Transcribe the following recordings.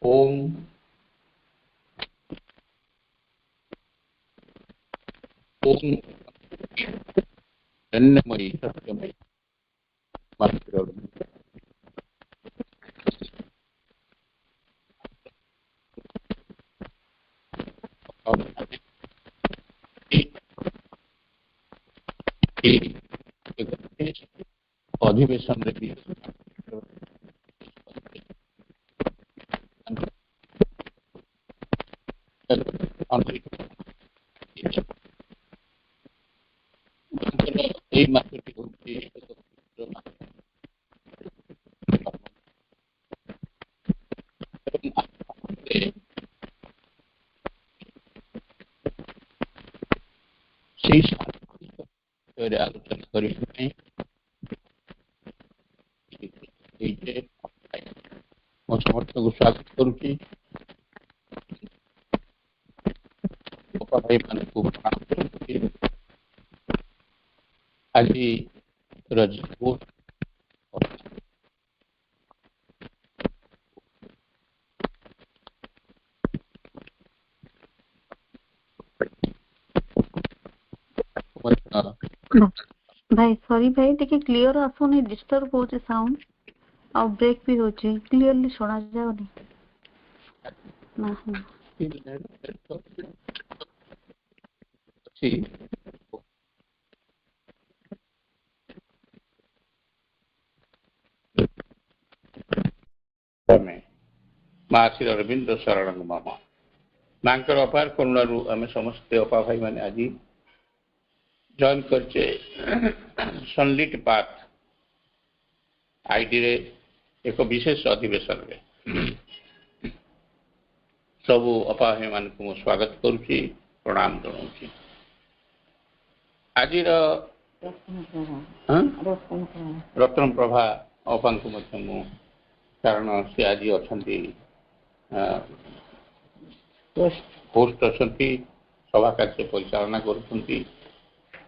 ओम ओम अन्नमयी सत्यमयी अधिवेशन आलोचना करें समस्त को स्वागत करुच्ची भाई मान को प्रणाम करुच्ची आज रजकोट भाई सॉरी भाई टिके क्लियर आसुनी डिस्टर्ब होचे साउंड आ ब्रेक भी होचे क्लियरली सुना जाउनी ना माँ श्री अरविंद शरण मम मांकर अपार करुणारू आम समस्ते अपा भाई मैंने आज जॉइन करचे सनलिट पाथ आईडी रे एक विशेष अधिवेशन रे सबू अपा भाई मान को स्वागत करुच्ची प्रणाम जनाऊँगी आज रत्न प्रभा अपा को कारण सी आज अच्छा पोस्ट अच्छा सभा कार्य परिचालना करुँच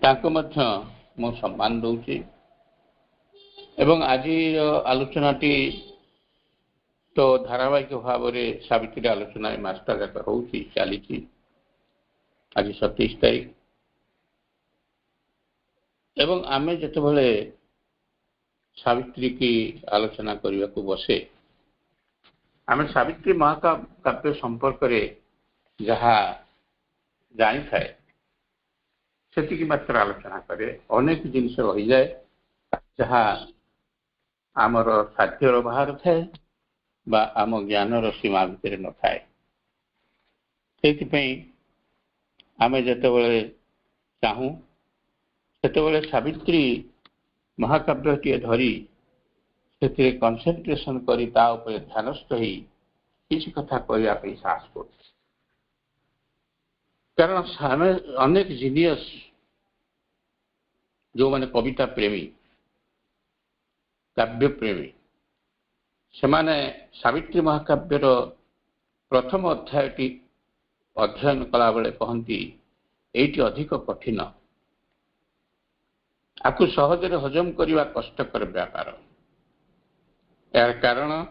मु सम्मान दूची एवं आज आलोचनाटी तो धारावाहिक भाव में सावित्री आलोचना मासटा जाक हो चली आज 27 तारीख एवं आमे जिते सावित्री की आलोचना करने को बसे आमे सावित्री महाकाव्य संपर्क में जहाँ जानी थाए से मात्र आलोचना करे अनेक जिनस रही जाए जहाँ आमर साध्यर बाहर थाए बा आम ज्ञानर सीमा भितर न थाए से आमे जिते चाहूँ से सावित्री महाकाव्य धरी से कनसेंट्रेशन करी ता ऊपर ध्यानस्थ ही किसी कथा करने साहस कर कारण अनेक जीनियस जो माने कविता प्रेमी काव्य प्रेमी से माने सावित्री महाकाव्यर प्रथम अध्यायटी अध्ययन कला बेले कहती एटी अधिक कठिन आपको सहजरे हजम करने कष्टकर व्यापार यार कारण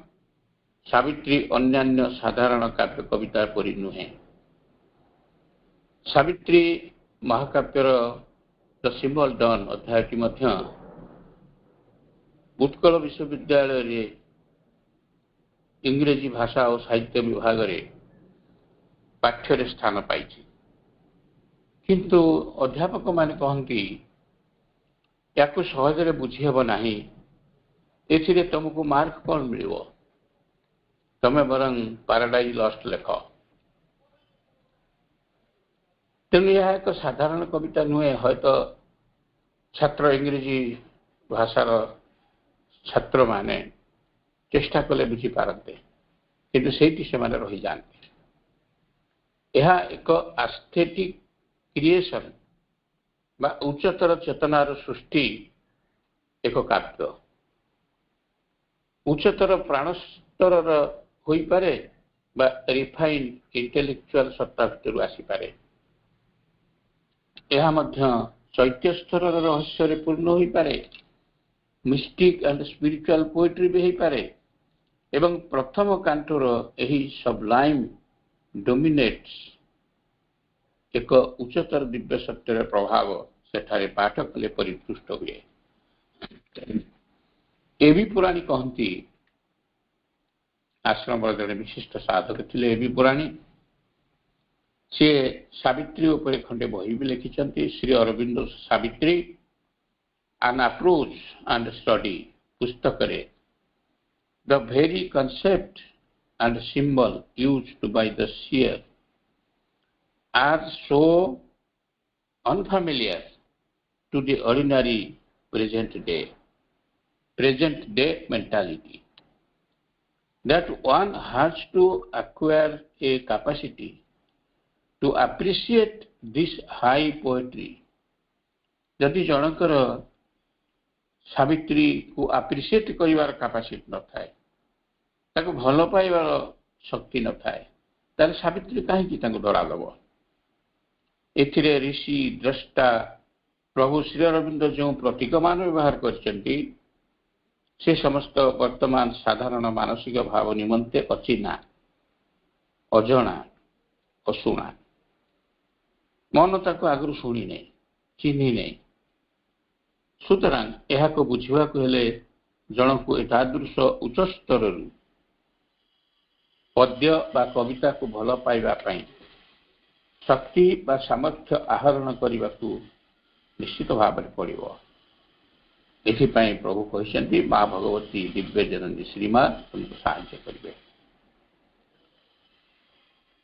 सावित्री अन्यान्य साधारण काव्य कविता परी नुहे सावित्री महाकाव्यर द सिंबल डन अध्यायटी उत्कल विश्वविद्यालय इंग्रेजी भाषा और साहित्य विभाग रे पाठ्य स्थान पाई किंतु अध्यापक माने कहती या सहजरे बुझी हेब नाही एथिरे तुमको मार्क कौन मिल तमें बरं पैराडाइज लॉस्ट लेख तेणु यह एक साधारण कविता नुहे है तो छात्र इंग्रेजी भाषार छात्र माने चेष्टा कले बुझी पारते किंतु सेठी से माने रही जाते यह एक एस्थेटिक क्रिएशन बा उच्चतर चेतनार सृष्टि एक काव्य उच्चतर प्राणस्तर हो पारे बा रिफाइंड इंटेलेक्चुअल सत्ता भीतर आसी पारे यह मध्य ଚୈତ୍ୟସ୍ତରର ରହସ୍ୟରେ ପୂର୍ଣ୍ଣ ହୋଇପାରେ, ମିଷ୍ଟିକ୍ ଆଣ୍ଡ ସ୍ପିରିଚୁଆଲ ପୋଏଟ୍ରି ବି ହେଇପାରେ ଏବଂ ପ୍ରଥମ କାଣ୍ଟର ଏହି ସବ୍ଲାଇମ୍ ଡୋମିନେଟ୍ସ ଏକ ଉଚ୍ଚତର ଦିବ୍ୟ ସତ୍ୟର ପ୍ରଭାବ ସେଠାରେ ପାଠ କଲେ ପରିପୃଷ୍ଟ ହୁଏ। ଏବି ପୁରାଣୀ କହନ୍ତି, ଆଶ୍ରମର ଜଣେ ବିଶିଷ୍ଟ ସାଧକ ଥିଲେ ଏବି ପୁରାଣୀ। ସେ ସାବିତ୍ରୀ ଉପରେ ଖଣ୍ଡେ ବହି ବି ଲେଖିଛନ୍ତି, Shri Arvind Savitri an approach and study ପୁସ୍ତକରେ the very concept and symbol used by the seer are so unfamiliar to the ordinary present day mentality that one has to acquire a capacity to appreciate this high poetry। यदि जनकर सावित्री को appreciate करिवार capacity न थाए, ताको भलो पाइबार शक्ति न थाए, ताले सावित्री काहेकि ताको डरा दब। एथिरे ऋषि द्रष्टा प्रभु श्री अरविंद जो प्रतीक मान व्यवहार करछन्ति से समस्त वर्तमान साधारण मानसिक भाव निमंते अचिना, अजणा, अशुणा। मन ताको आगु शुणी नहीं, चिन्ही नहीं। सुतरां एहाको बुझिबाकु हेले जनकु एतादृश उच्च स्तररु पद्य बा कविता को भल पाइबा पई शक्ति बा सामर्थ्य आहरण करिबाकु निश्चित भाव में पड़िबो। एथिपाई प्रभु कहिसेंति मां भगवती दिव्य जननी श्रीमा तुमको साहाय्य करिवे।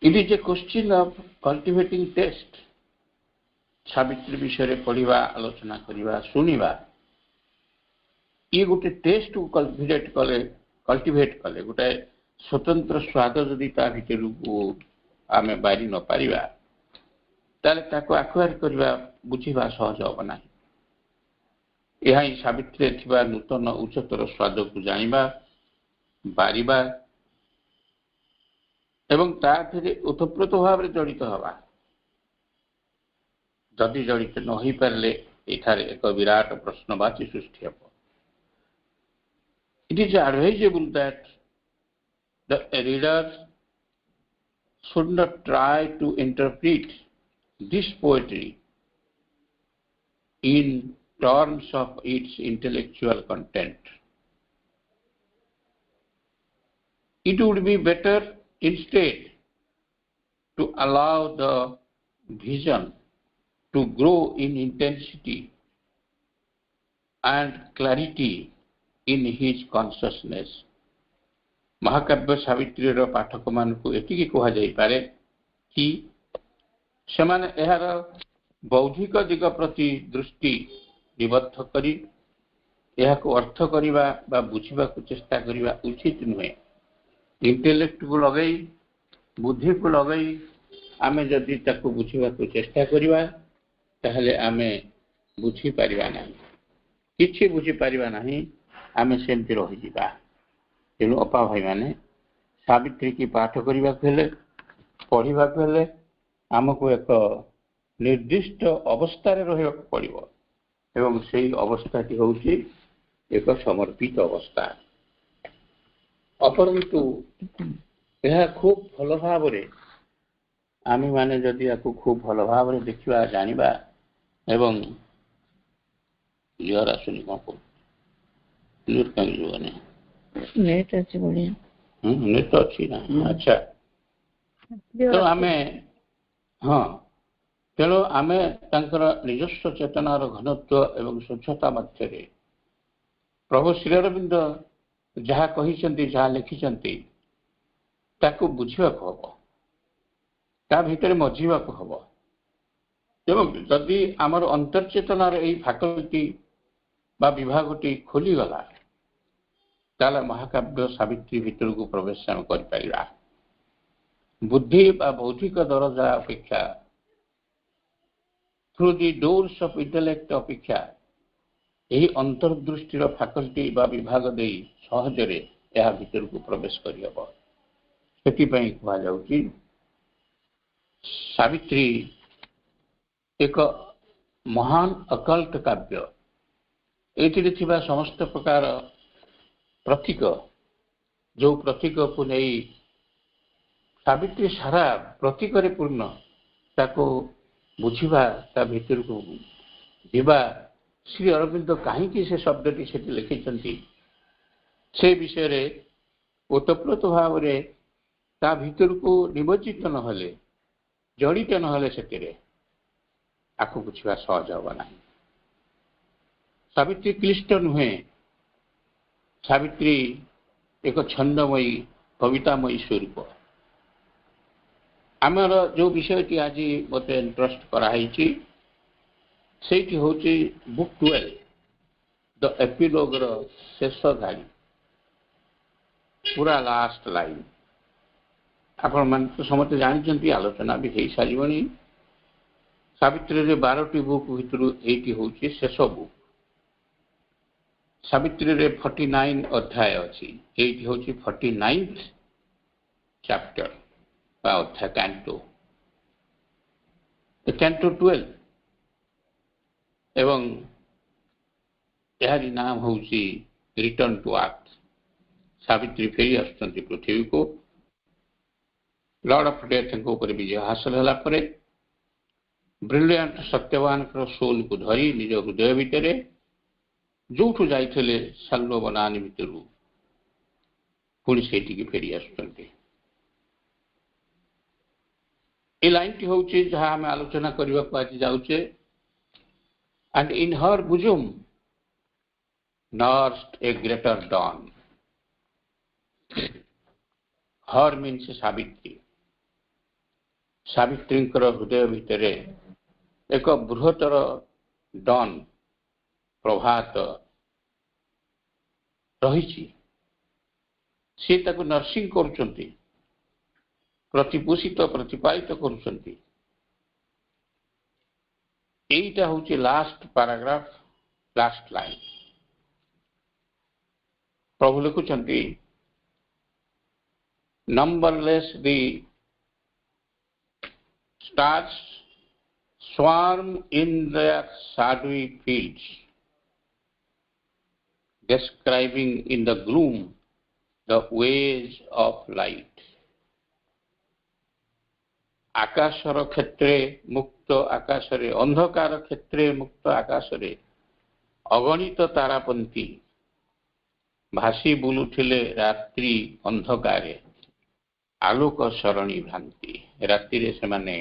It is a question of cultivating taste. Savitri विषय पढ़ा, आलोचना करवा, शुणा, ये गोटे टेस्ट को कल्टिवेट कले गोटे स्वतंत्र स्वाद जदि ता भीतर को आम बारी न पारिबा ताले ताको आक्वायर करवा बुझिबा सहज हम ना। यह ही सावित्री थिबा नूतन उच्चतर स्वाद को जानिबा, बारिबा एवं ता थिरे ओतप्रोत भाव में जड़ित हवा। जदि जड़ित न हो पारे एठारे एक विराट प्रश्नवाची सृष्टि हे। It is advisable that the reader should not try to interpret this poetry in terms of its intellectual content. It would be better instead to allow the vision to grow in intensity and clarity in his consciousness। महाकाव्य सावित्री पाठक मान को एतिकी कहा जाई पारे कि सेमाने एहार बौद्धिक दिग प्रति दृष्टि निबद्ध करी एहाको अर्थ करिबा बा बुझिबा को चेष्टा करिबा उचित नुहे। इंटेलेक्ट को लगई, बुद्धि को लगई आमे जदि ताको बुझिबा को चेष्टा करिबा ताहले आमे बुझी पारिबा नाही, किछि बुझी पारिबा नाही, आमे सेमति रहि जिबा। तेणु अपा भाई माने सावित्री की पाठ करने पढ़ा आमको एक निर्दिष्ट अवस्था रहा पड़ो एवं से अवस्था हूँ एक समर्पित अवस्था। अपरंतु यह खूब भल भाव आम मैंने जदि आपको खूब भल भाव देखा जाना एवं क्लियर आसुनी कौन क्लियर कहीं जुआनी नेट अच्छी बढ़िया नेट अच्छी ना। अच्छा तो आमे हाँ तेणु आमे तांकर निजस्व चेतनार घनत्व एवं स्वच्छता मध्य प्रभु श्री अरविंद जहाँ कही जहाँ लिखिंट ताकू बुझाक हम ता भीतर मजिवाक हम एवं जदि आमर अंतर्चेतनार यही फैकल्टी बा विभागटी खोलीगला ताला महाकाव्य सावित्री भीतर को प्रवेश कर बुद्धि बा बौद्धिक दरजा अपेक्षा through the doors of intellect अपेक्षा यही अंतर्दृष्टिर फैकल्टी बा विभाग दे सहजरे यह भीतर को प्रवेश करहब। से कहुची सावित्री एक महान अकल्ट काव्य एथिरे थिबा समस्त प्रकार प्रतीक जो प्रतीक को नहीं सावित्री सारा प्रतीक पूर्ण ताको बुझिबा ता भितर को जीवा श्री अरविंद कहीं से शब्दटी से लिखिं से विषय रे ओतप्रोत भाव रे ता भितर को निमज्जित नहले जड़ित नहले से आकु बुझा सहज हम ना। सावित्री क्लिष्ट नुहे, सावित्री एक छंदमयी कवितामयी स्वरूप। आमर जो विषयटी आज मत इंटरेस्ट कराई से हूँ बुक 12 द एपिलोग शेष धाड़ी पूरा लास्ट लाइन आपण मान तो समस्त जानते आलोचना भी हो सारी। सावित्री 12टी बुक भितर ये हूँ शेष बुक। सावित्री 49 अध्याय अच्छी ये हूँ 49th चैप्टर अध्याय कैंटो कैंटो 12 एवं यारी नाम हूँ रिटर्न टू अर्थ। सावित्री फेरी आसुंच पृथ्वी को लॉर्ड ऑफ डेथ ऊपर विजय हासिल होला परे ब्रिलियंट सत्यवान सोल को धरी निज हृदय भितर जो जाइए साल्व बनानी भितर पुणी से फेरी आसुंच। ये लाइन टी हूँ जहाँ आम आलोचना करने को आज जाऊे and in her bosom nursed a greater dawn. Her means Savitri. Savitri हृदय भितर एक बृहत्तर डॉन प्रभात रही सी ताको नर्सिंग करुचंती प्रतिपोषित प्रतिपालित करुचंती। एटा हूँ लास्ट पैराग्राफ लास्ट लाइन। प्रभु लिखुचंती numberless the stars swarm in their shadowy fields, describing in the gloom the ways of light. आकाशर क्षेत्रे मुक्त आकाशरे अंधकार क्षेत्रे मुक्त आकाशरे अगणित तारापंथी भासी बुलुथिले रात्रि अंधकारे आलोक सरणी भ्रांति। राति से माने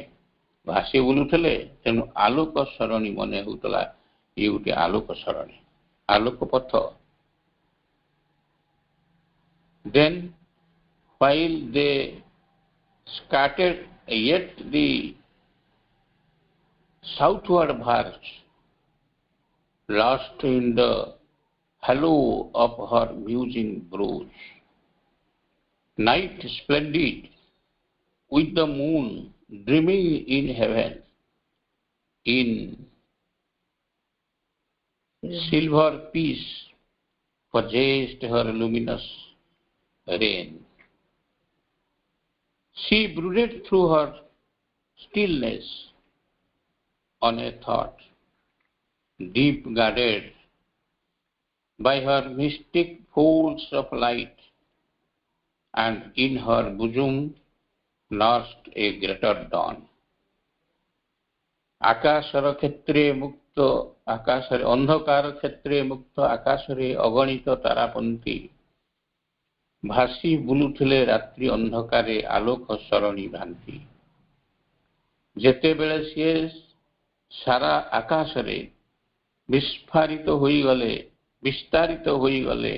भासी बुलुथिले तेणु आलोक सरणी मने होतला ये गोटे आलोक सरणी आलोक पथ। Then while they scattered yet the southward verge lost in the halo of her musing brows. Night splendid with the moon dreaming in heaven in silver peace purchased her luminous reign. She brooded through her stillness on a thought deep guarded by her mystic folds of light, and in her bosom nursed a greater dawn. आकाशर क्षेत्रे मुक्त आकाशरे अंधकार क्षेत्रे मुक्त आकाशरे अगणित तारापंथी भासी बुलुथिले रात्रि अंधकारे आलोक सरणी भ्रांति। जेते बेले सी सारा आकाशरे विस्फारित होई गले विस्तारित होई गले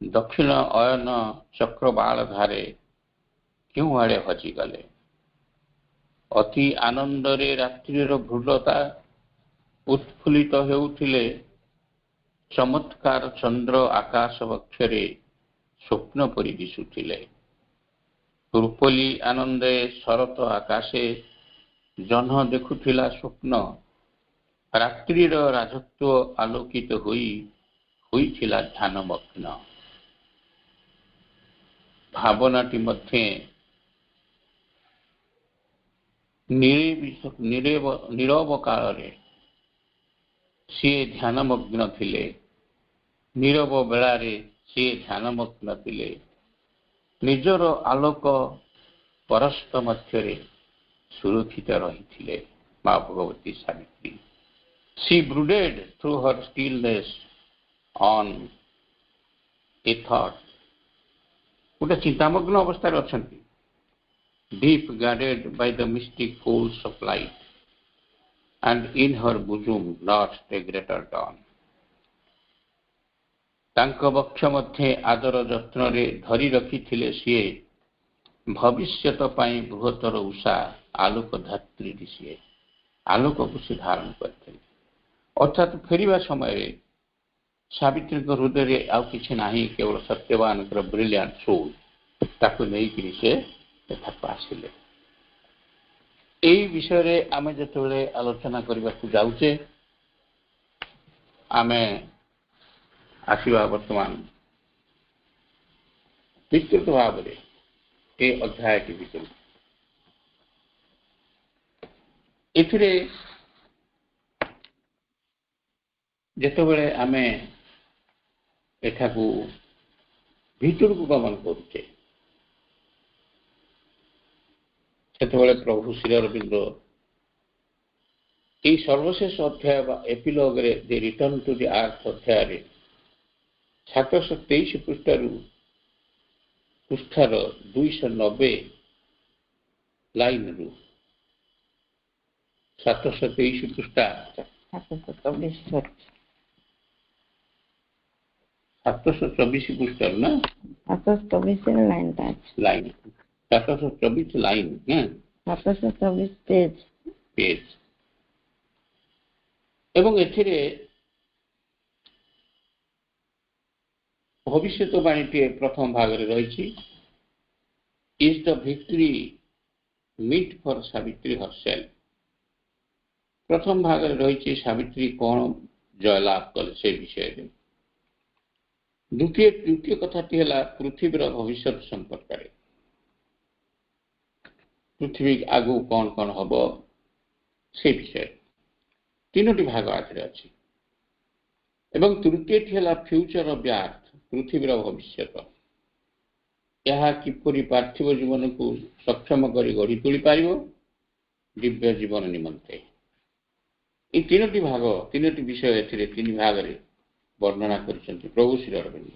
दक्षिण अयन चक्रवाल धारे क्यों आड़े हजिगले। अति आनंदरे रात्रिर भ्रुलता उत्फुल्लित हेउथिले चमत्कार चंद्र आकाश वक्षरे स्वप्न परि दिशुथिले। रूपली आनंदे शरत आकाशे जन देखुथिला स्वप्न रात्रिर राजत्व आलोकित होइथिला ध्यानमग्न। भावनाटी मध्ये नीरव काल सी ध्यानमग्न थिले, नीरव बेलारे सी ध्यानमग्न थिले, निजर आलोक परस्त मध्यरे सुरक्षित रही माँ भगवती Savitri. She brooded through her stillness on a thought, गोटे चिंतामग्न अवस्था अच्छी, deep guarded by the mystic folds of light, and in her bosom nursed a greater dawn. तांको बक्ष मध्य आदर जत्न रे धरी रखिथिले सीए भविष्यत पाई बृहत्तर उषा आलोक धात्री सीए आलोक को से धारण करते। अर्थात फेरिबा समय सावित्री हृदय रे आउ किछि नाही, केवल सत्यवान ब्रिलियंट सोल ताको नहीं कि से आसिले। এই বিষয়ে আমি যেতବେଳେ আলোচনা କରିବାକୁ যাଉଛେ, ଆମେ ଆସିବା ବର୍ତ୍ତମାନ ବିସ୍ତୃତ ଭାବରେ ଏ ଅଧ୍ୟାୟଟି ଭିତରୁ। ଏଥିରେ ଯେତେବେଳେ ଆମେ ଏଠାକୁ ଭିତରକୁ ଗମନ କରୁଛେ, ସେତେବେଳେ ପ୍ରଭୁ ଶ୍ରୀ ଅରବିନ୍ଦ এই সর্বশেষ অধ্যায় বা এপিলগরে দি রিটর্ন টু দি আর্থ অধ্যাୟରେ 723 ପୃଷ୍ଠାର 290 ଲାଇନରୁ 723 ପୃଷ୍ଠା 724 ପୃଷ୍ଠାର ନା 724 ଲାଇନ 724 ଲାଇନ 724 পেজ এবং এଥିରେ ভবিষ্যৎবাণীটিଏ ପ୍ରଥମ ଭାଗରେ ରହିଛି। Is the victory meant for Savitri herself. ପ୍ରଥମ ଭାଗରେ ରହିଛି ସାବିତ୍ରୀ କଣ ଜୟଲାଭ କଲେ ସେ ବିଷୟରେ। ଦ୍ୱିତୀୟ କଥାଟି ହେଲା ପୃଥିବୀର ଭବିଷ୍ୟତ ସମ୍ପର୍କରେ, ପୃଥିବୀ ଆଗକୁ କଣ କଣ ହବ ସେ ବିଷୟରେ। ତିନୋଟି ଭାଗ ଆଥିରେ ଅଛି। ଏବଂ ତୃତୀୟଟି ହେଲା ଫ୍ୟୁଚର ଅଫ ଦି ଆର୍ଥ, ପୃଥିବୀର ଭବିଷ୍ୟତ। ଏହା କିପରି ପାର୍ଥିବ ଜୀବନକୁ ସକ୍ଷମ କରି ଗଢ଼ି ତୋଳି ପାରିବ ଦିବ୍ୟ ଜୀବନ ନିମନ୍ତେ। এই ତିନୋଟି ଭାଗ, ତିନୋଟି ବିଷୟ ଏଥିରେ ତିନି ଭାଗରେ ବର୍ଣ୍ଣନା କରିଛନ୍ତି ପ୍ରଭୁ ଶ୍ରୀ ଅରବିନ୍ଦ।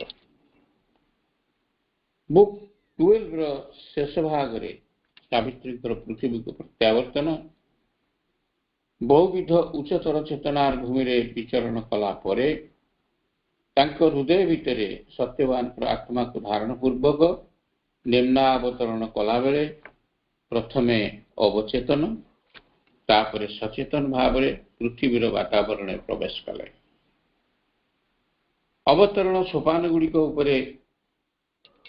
ବୁକ୍ 12ର ଶେଷ ଭାଗରେ ସାବିତ୍ରୀଙ୍କର ପୃଥିବୀକୁ ପ୍ରତ୍ୟାବର୍ତ୍ତନ, बहुविध उच्चतर चेतनार भूमि रे विचरण कला परे तांको हृदय भितरे सत्यवान आत्मा को धारण पूर्वक निम्नावतरण कला बेले प्रथमे अवचेतन तापरे सचेतन भाव रे पृथ्वीर वातावरण प्रवेश कले। अवतरण सोपान गुड़िक उपरे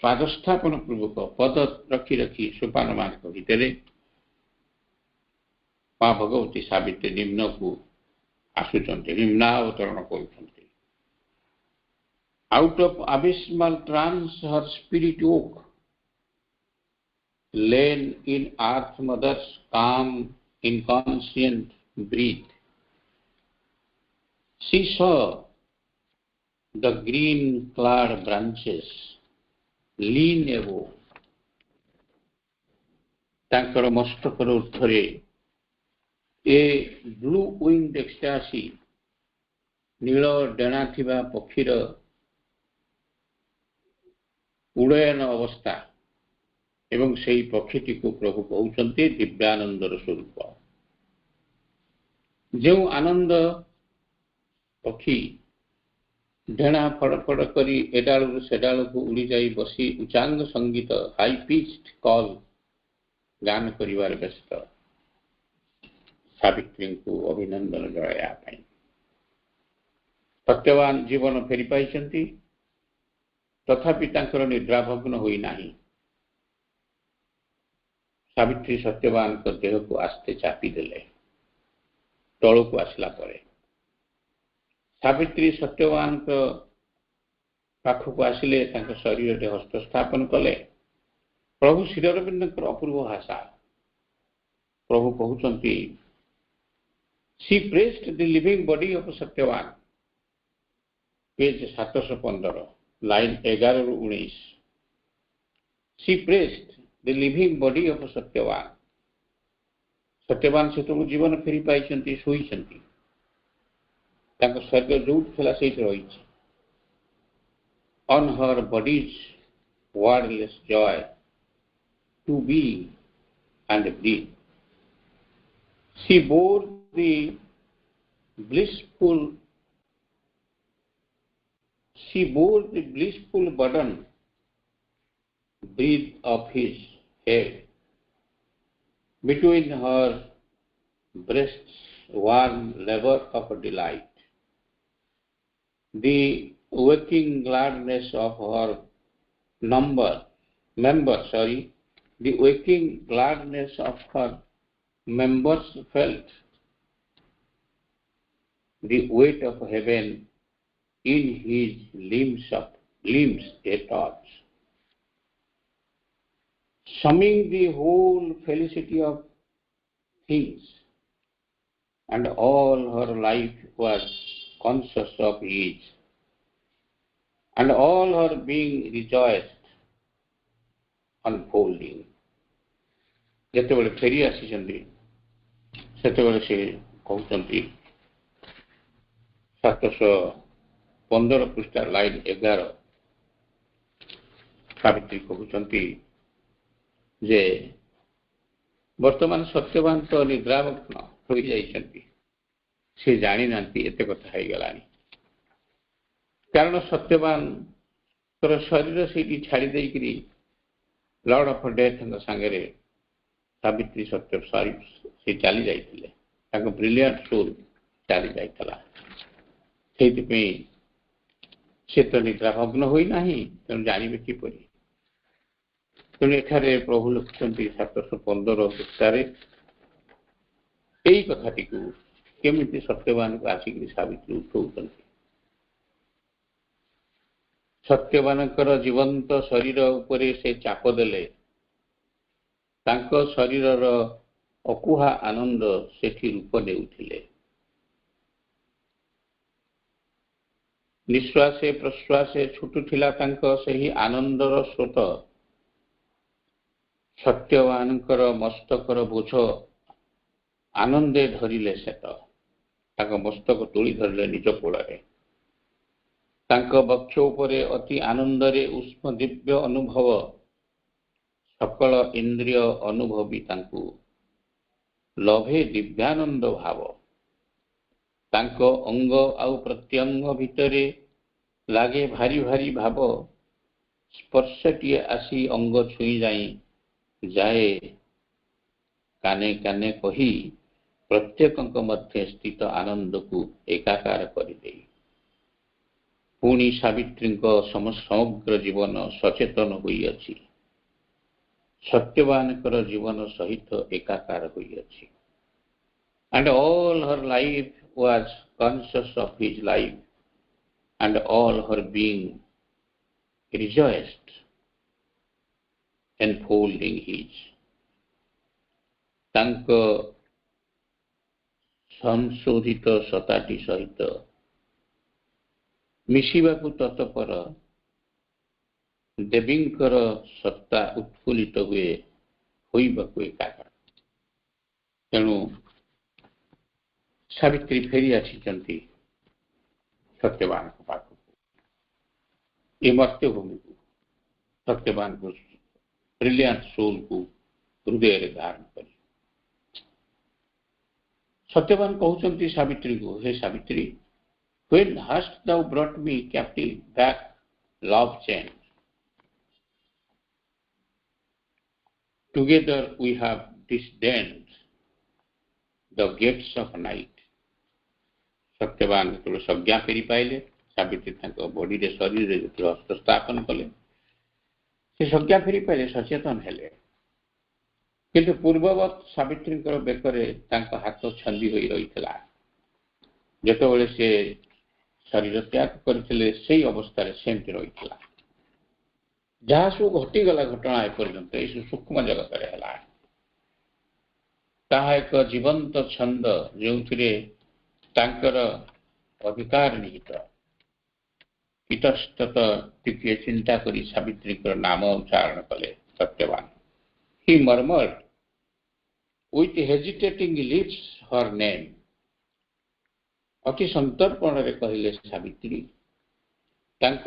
पादस्थापन पूर्वक पद रखी रखी सोपान मार्ग भितरे माँ भगवती सावित्री निम्न को आसुचंती, निम्नावतरण करुचंती। Out of abysmal trance her spirit woke, lain in earth mother's calm inconscient breath. She saw the green clad branches lean above, तांकर मस्तकर ऊर्ध्वरे ए ब्लू विंड एक्सटासी नील डेणा थिबा पक्षीर उड़यन अवस्था एवं सेही पक्षीटी को प्रभु कहउचंती दिव्यानंदर स्वरूप। जो आनंद पक्षी डेणा फड़फड़ करी एडालू सेडालू को उड़ी जाई बसी उच्चांग संगीत हाई पिच्ड कॉल गान करिवार व्यस्त सावित्री को अभिनंदन जणाया पाई। सत्यवान जीवन फेरी पाइछंती, तथापि तांकर निद्रा भग्न होई नाही। सावित्री सत्यवान को देह को आस्ते चापी देले। तल को आसला परे सावित्री सत्यवान को पाखक आसिले, तांकर शरीर रे हस्त स्थापन कले। प्रभु श्री अरविंद अपूर्व भाषा प्रभु कहते she pressed the living body of Satyavan page 715 line 11 ରୁ 19 she pressed the living body of Satyavan Satyavan से जीवन फेरी पाई शोई शरीर जो रही on her body's wordless joy to be and breathe. She bore the blissful burden breath of his head between her breasts warm labor of delight. The waking gladness of her the waking gladness of her members felt the weight of heaven in his limbs a touch, summing the whole felicity of things, and all her life was conscious of his, and all her being rejoiced unfolding. ଯେତେବେଳେ ଫେରି ଆସିଛନ୍ତି ସେତେବେଳେ ସେ କହୁଛନ୍ତି 715 ପୃଷ୍ଠା line 11 Savitri କହୁଛନ୍ତି ଯେ ବର୍ତ୍ତମାନ ସତ୍ୟବାନ ତ ନିଦ୍ରାମଗ୍ନ ହୋଇଯାଇଛନ୍ତି ସେ ଜାଣିନାହାନ୍ତି ଏତେ କଥା ହେଇଗଲାଣି କାରଣ ସତ୍ୟବାନଙ୍କର ଶରୀର ସେଇଠି ଛାଡ଼ି ଦେଇକରି लॉर्ड ऑफ डेथ सांगे सावित्री सत्य से चली जाते ब्रिलियंट सोल चली जाता से तो निद्राभग्न होना तेणु जानवे किपर तेणु एठारे प्रभु लिखुंट 715 पृष्ठार यही कथाटी को केमी सत्यवान को आसिक सावित्री उठाऊँ सत्यवानकर जीवंत शरीर उपरे से चाप देले तांको शरीरर अकुहा आनंद सेठी रूप नेउथिले निश्वासे प्रश्वासे छुटुथिला तांको सही आनंदर स्रोत सत्यवानकर मस्तकर बोझ आनंदे धरिले सेत तांको मस्तक तोली धरिले निज कोଳରେ तांको बक्ष उपरे अति आनंदरे उष्म दिव्य अनुभव सकल इंद्रिय अनुभवी तांको लभे दिव्यानंद भाव तांको अंग आउ प्रत्यंग भितरे लागे भारी भारी भाव स्पर्शटिए आसी अंग छुई जाए काने काने कही प्रत्येकଙ୍କ मध्य स्थित आनंद को एकाकार करिदे पुणी सावित्री समग्र जीवन सचेतन हुई अछि सत्यवानकर जीवन सहित एकाकार हुई अछि and all her life was conscious of his life and all her being rejoiced enfolding his तांक संशोधित सताटी सहित मिशिबाकु तत्पर देवींकर सत्ता उत्फुल्लित हुए होइबाकु एकाकार तेणु सावित्री फेरी आसीचंती सत्यवान को पाखु ये मर्त्यभूमि को सत्यवान को ब्रिलियंट सोल को हृदय धारण कर सत्यवान कहते सावित्री को हे Savitri when hast thou brought me captive back love chain together we have disdained the gates of night Satyavan जो संज्ञा फेरी पाइले सावित्री बॉडी रे शरीर रे जो हस्त स्थापन कले से संज्ञा फेरी पाइले सचेतन हेले किंतु पूर्ववत सावित्री बेकरे हाथ छंदी होई रही जेतबेले से शरीर त्याग करथिले सेही अवस्था सेमती रही जहाँ सब घटीगला घटना एपर्यंत ये सूक्ष्म जगत है ତାହା ଏକ ଜୀବନ୍ତ ଛନ୍ଦ ଯେଉଁଥିରେ ତାଙ୍କର ଅଧିକାର ନିହିତ। ଇତସ୍ତତ ଟିକିଏ ଚିନ୍ତା କରି ସାବିତ୍ରୀଙ୍କର ନାମ ଉଚ୍ଚାରଣ କଲେ ସତ୍ୟବାନ। ହି murmured with hesitating lips her name. ଅତି ସନ୍ତର୍ପଣରେ କହିଲେ ସାବିତ୍ରୀ। ତାଙ୍କ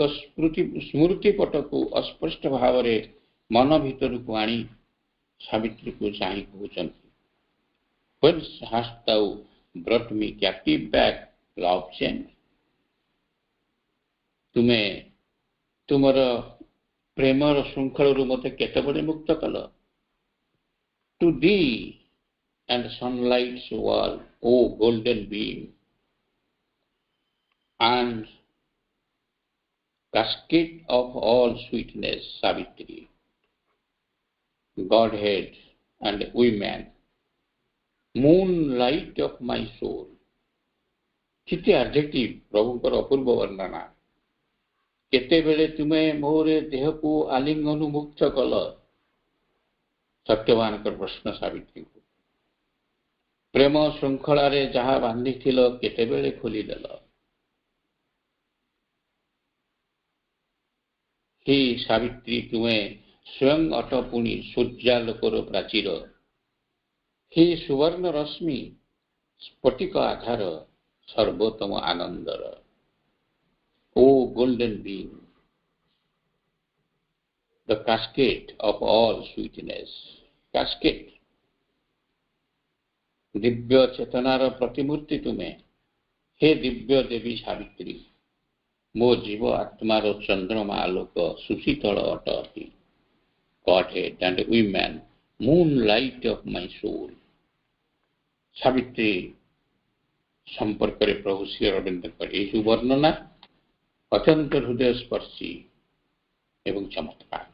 ସ୍ମୃତି ପଟକୁ ଅସ୍ପଷ୍ଟ ଭାବରେ ମନ ଭିତରକୁ ଆଣି ସାବିତ୍ରୀକୁ ଚାହିଁ କହୁଛନ୍ତି, Whence hast thou brought me captive back, love chain? ତୁମେ ତୁମର ପ୍ରେମର ଶୃଙ୍ଖଳରୁ ମୋତେ କେତେବେଳେ ମୁକ୍ତ କଲ? To thee and sunlight's wall, O golden beam, and cascade of all sweetness, Savitri, Godhead and women, moonlight of my soul. କେତେ adjective ପ୍ରଭୁଙ୍କର ଅପୂର୍ବ ବର୍ଣ୍ଣନା। କେତେବେଳେ ତୁମେ ମୋର ଦେହକୁ ଆଲିଙ୍ଗନ ମୁକ୍ତ କଲ? ସତ୍ୟବାନଙ୍କର ପ୍ରଶ୍ନ ସାବିତ୍ରୀଙ୍କୁ। ପ୍ରେମ ଶୃଙ୍ଖଳାରେ ଯାହା ବାନ୍ଧିଥିଲ କେତେବେଳେ ଖୋଲିଦେଲ? হে ସାବିତ୍ରୀ, ତୁମେ ସ୍ୱୟଂ ଅଟ ପୁଣି ସୂର୍ଯ୍ୟାଲୋକର ପ୍ରାଚୀର। হে ସୁବର୍ଣ୍ଣ ରଶ୍ମି, ସ୍ଫଟିକ ଆଧାର, ସର୍ବୋତ୍ତମ ଆନନ୍ଦର। O golden beam, the cascade of all sweetness. Cascade, ଦିବ୍ୟ ଚେତନାର ପ୍ରତିମୂର୍ତ୍ତି ତୁମେ। ହେ ଦିବ୍ୟ ଦେବୀ ସାବିତ୍ରୀ, ମୋ ଜୀବ ଆତ୍ମାର ଚନ୍ଦ୍ରମା ଆଲୋକ ସୁଶୀତଳ ଅଟନ୍ତି। Godhead and women, moonlight of my soul. Savitri ସମ୍ପର୍କରେ ପ୍ରଭୁ ଶ୍ରୀ ଅରବିନ୍ଦଙ୍କର ଏହି ସବୁ ବର୍ଣ୍ଣନା ଅତ୍ୟନ୍ତ ହୃଦୟସ୍ପର୍ଶୀ ଏବଂ ଚମତ୍କାର।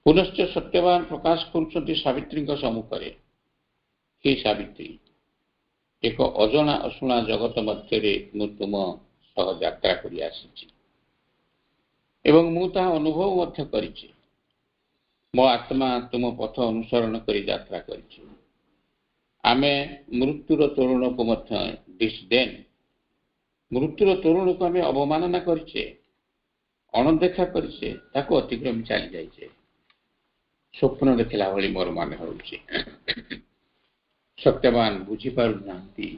ପୁନଶ୍ଚ ସତ୍ୟବାନ ପ୍ରକାଶ କରୁଛନ୍ତି ସାବିତ୍ରୀଙ୍କ ସମ୍ମୁଖରେ, ହେ ସାବିତ୍ରୀ, ଏକ ଅଜଣା ଅଶୁଣା ଜଗତ ମଧ୍ୟରେ ମୁଁ ତୁମ ସହ ଯାତ୍ରା କରି ଆସିଛି ଏବଂ ମୁଁ ତାହା ଅନୁଭବ ମଧ୍ୟ କରିଛି। ମୋ ଆତ୍ମା ତୁମ ପଥ ଅନୁସରଣ କରି ଯାତ୍ରା କରିଛି। ଆମେ ମୃତ୍ୟୁର ତୋରଣକୁ ମଧ୍ୟ disdain, ମୃତ୍ୟୁର ତୋରଣକୁ ଆମେ ଅବମାନନା କରିଛେ, ଅଣଦେଖା କରିଛେ, ତାକୁ ଅତିକ୍ରମି ଚାଲି ଯାଇଛେ। ସ୍ୱପ୍ନ ଦେଖିଲା ଭଳି ମୋର ମନେ ହେଉଛି। ସତ୍ୟବାନ ବୁଝିପାରୁନାହାନ୍ତି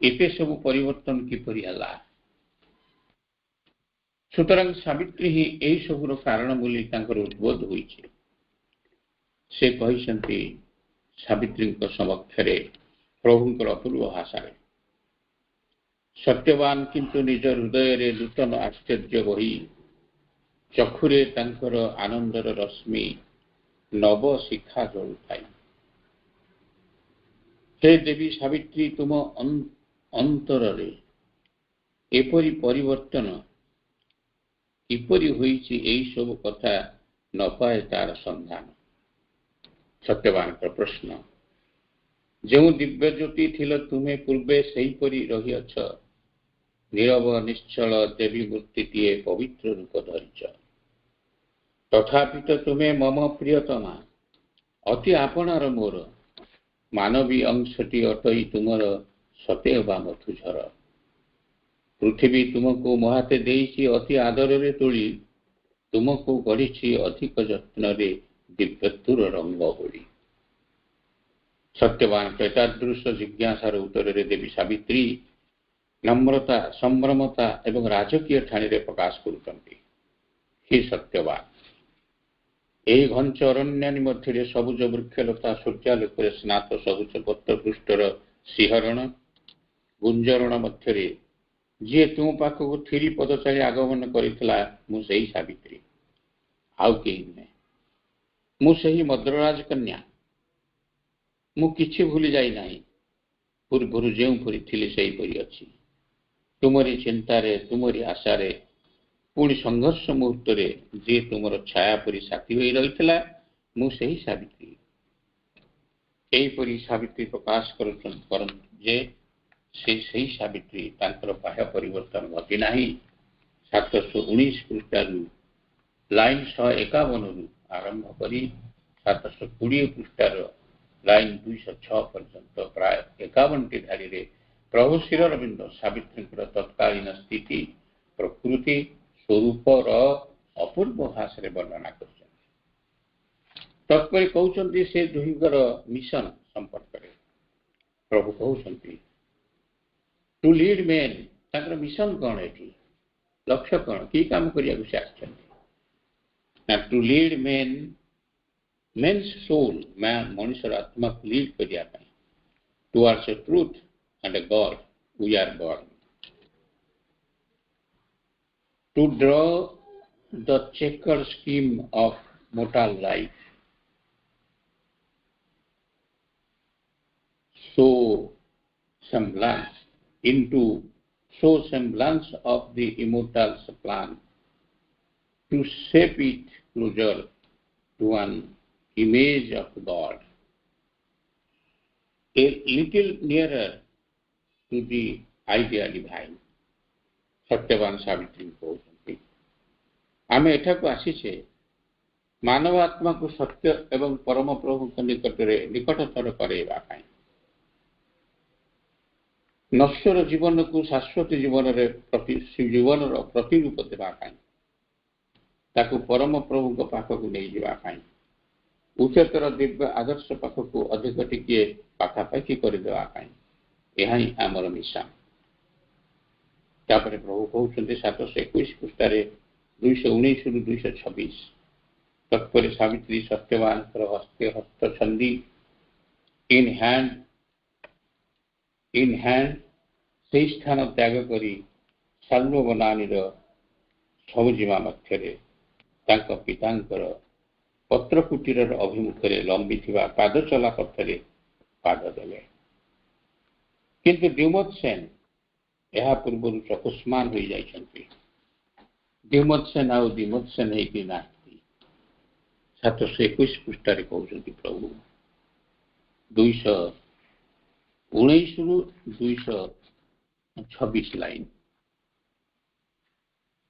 ଏତେ ସବୁ ପରିବର୍ତ୍ତନ କିପରି ହେଲା। ସୁତରାଂ ସାବିତ୍ରୀ ହିଁ ଏହି ସବୁର କାରଣ ବୋଲି ତାଙ୍କର ଉଦ୍ବୋଧ ହୋଇଛି। ସେ କହିଛନ୍ତି ସାବିତ୍ରୀଙ୍କ ସମକ୍ଷରେ ପ୍ରଭୁଙ୍କର ଅପୂର୍ବ ଭାଷାରେ। ସତ୍ୟବାନ କିନ୍ତୁ ନିଜ ହୃଦୟରେ ନୂତନ ଆଶ୍ଚର୍ଯ୍ୟ ବହି ଚକ୍ଷୁରେ ତାଙ୍କର ଆନନ୍ଦର ରଶ୍ମି ନବ ଶିଖା ଜଳୁଥାଏ। ହେ ଦେବୀ ସାବିତ୍ରୀ, ତୁମ ଅନ୍ତରରେ ଏପରି ପରିବର୍ତ୍ତନ କିପରି ହୋଇଛି, ଏହି ସବୁ କଥା ନ ପାଏ ତାର ସନ୍ଧାନ। ସତ୍ୟବାନଙ୍କର ପ୍ରଶ୍ନ। ଯେଉଁ ଦିବ୍ୟ ଜ୍ୟୋତି ଥିଲ ତୁମେ ପୂର୍ବେ ସେହିପରି ରହିଅଛ। ନୀରବ ନିଶ୍ଚଳ ଦେବୀ ମୂର୍ତ୍ତିଟିଏ ପବିତ୍ର ରୂପ ଧରିଛ। ତଥାପି ତ ତୁମେ ମମ ପ୍ରିୟତମା, ଅତି ଆପଣାର ମୋର। ମାନବୀ ଅଂଶଟି ଅଟଇ ତୁମର ସତେଅବା ମଧୁଝର। ପୃଥିବୀ ତୁମକୁ ମହାତେ ଦେଇଛି ଅତି ଆଦରରେ ତୋଳି, ତୁମକୁ ଗଢ଼ିଛି ଅଧିକ ଯତ୍ନରେ ଦିବ୍ୟତ୍ୱର ରଙ୍ଗ ବୋଳି। ସତ୍ୟବାନ ଏତାଦୃଶ ଜିଜ୍ଞାସାର ଉତ୍ତରରେ ଦେବୀ ସାବିତ୍ରୀ ନମ୍ରତା, ସମ୍ଭ୍ରମତା ଏବଂ ରାଜକୀୟ ଠାଣିରେ ପ୍ରକାଶ କରୁଛନ୍ତି। হে ସତ୍ୟବାନ, ଏହି ଘଞ୍ଚ ଅରଣ୍ୟାନୀ ମଧ୍ୟରେ ସବୁଜ ବୃକ୍ଷଲତା ସୂର୍ଯ୍ୟାଲୋକରେ ସ୍ନାତ ସବୁଜ ପତ୍ରପୃଷ୍ଠର ଶିହରଣ ଗୁଞ୍ଜରଣ ମଧ୍ୟରେ ଯିଏ ତୁମ ପାଖକୁ ଥିରି ପଦଚାଳି ଆଗମନ କରିଥିଲା, ମୁଁ ସେହି ସାବିତ୍ରୀ, ଆଉ କେହି ନୁହେଁ। ମୁଁ ସେହି ମଦ୍ରରାଜ କନ୍ୟା। ମୁଁ କିଛି ଭୁଲି ଯାଇନାହିଁ। ପୂର୍ବରୁ ଯେଉଁପରି ଥିଲି ସେହିପରି ଅଛି। ତୁମରି ଚିନ୍ତାରେ, ତୁମରି ଆଶାରେ, ପୁଣି ସଂଘର୍ଷ ମୁହୂର୍ତ୍ତରେ ଯିଏ ତୁମର ଛାୟା ପରି ସାଥୀ ହୋଇ ରହିଥିଲା, ମୁଁ ସେହି ସାବିତ୍ରୀ। ଏହିପରି ସାବିତ୍ରୀ ପ୍ରକାଶ କରନ୍ତି ଯେ ସେ ସେହି ସାବିତ୍ରୀ, ତାଙ୍କର ବାହ୍ୟ ପରିବର୍ତ୍ତନ ଘଟି ନାହିଁ। 719 ପୃଷ୍ଠାରୁ ଲାଇନ୍ 151ରୁ ଆରମ୍ଭ କରି 720 ପୃଷ୍ଠାର ଲାଇନ୍ 206 ପର୍ଯ୍ୟନ୍ତ ପ୍ରାୟ 51ଟି ଧାଡ଼ିରେ ପ୍ରଭୁ ଶ୍ରୀଅରବିନ୍ଦ ସାବିତ୍ରୀଙ୍କର ତତ୍କାଳୀନ ସ୍ଥିତି ପ୍ରକୃତି ସ୍ୱରୂପର ଅପୂର୍ବ ଭାଷାରେ ବର୍ଣ୍ଣନା କରିଛନ୍ତି। ତତ୍ପରେ କହୁଛନ୍ତି ସେ ଦୁହିଁଙ୍କର ମିଶନ ସମ୍ପର୍କରେ। ପ୍ରଭୁ କହୁଛନ୍ତି ଟୁ ଲିଡ୍ ମେନ୍, ତାଙ୍କର ମିଶନ କ'ଣ, ଏଠି ଲକ୍ଷ୍ୟ କ'ଣ, କି କାମ କରିବାକୁ ସେ ଆସିଛନ୍ତି ନା to lead men, men's soul, ମଣିଷର ଆତ୍ମାକୁ ଲିଡ୍ କରିବା ପାଇଁ towards a truth and a god we are born, to draw the checkered scheme of mortal life, so semblance of the immortal plan, to shape it closer to an image of God, a little nearer to the idea divine। Satyaban Savitri କହୁଛନ୍ତି ଆମେ ଏଠାକୁ ଆସିଛେ ମାନବ ଆତ୍ମାକୁ ସତ୍ୟ ଏବଂ ପରମ ପ୍ରଭୁଙ୍କ ନିକଟରେ ନିକଟତର କରାଇବା ପାଇଁ, ନଶ୍ୱର ଜୀବନକୁ ଶାଶ୍ୱତ ଜୀବନର ପ୍ରତିରୂପ ଦେବା ପାଇଁ, ତାକୁ ପରମ ପ୍ରଭୁଙ୍କ ପାଖକୁ ନେଇଯିବା ପାଇଁ, ଉଚ୍ଚତର ଦିବ୍ୟ ଆଦର୍ଶ ପାଖକୁ ଅଧିକ ଟିକିଏ ପାଖାପାଖି କରିଦେବା ପାଇଁ, ଏହା ହିଁ ଆମର ମିଶନ। ତାପରେ ପ୍ରଭୁ କହୁଛନ୍ତି 721 ପୃଷ୍ଠାରେ 219ରୁ 226, ତତ୍ପରେ ସାବିତ୍ରୀ ସତ୍ୟବାନଙ୍କର ହସ୍ତେ ହସ୍ତ ଛନ୍ଦି ଇନ୍ ହ୍ୟାଣ୍ଡ ସେହି ସ୍ଥାନ ତ୍ୟାଗ କରି ସାଲ୍ୱବନାନୀର ସବୁଜିମା ମଧ୍ୟରେ ତାଙ୍କ ପିତାଙ୍କର ପତ୍ରକୁଟୀରର ଅଭିମୁଖରେ ଲମ୍ବିଥିବା ପାଦଚଲା ପଥରେ ପାଦ ଦେଲେ। କିନ୍ତୁ ଡ୍ୟୁମତ୍ସେନ୍ ଏହା ପୂର୍ବରୁ ଚକ୍ଷୁଷ୍ମାନ ହୋଇଯାଇଛନ୍ତି। ଡ୍ୟୁମତ୍ସେନ୍ ଆଉ ଡ୍ୟୁମତ୍ସେନ୍ ହେଇକି ନାହାନ୍ତି। 721 ପୃଷ୍ଠାରେ କହୁଛନ୍ତି ପ୍ରଭୁ 219ରୁ 226 ଲାଇନ୍,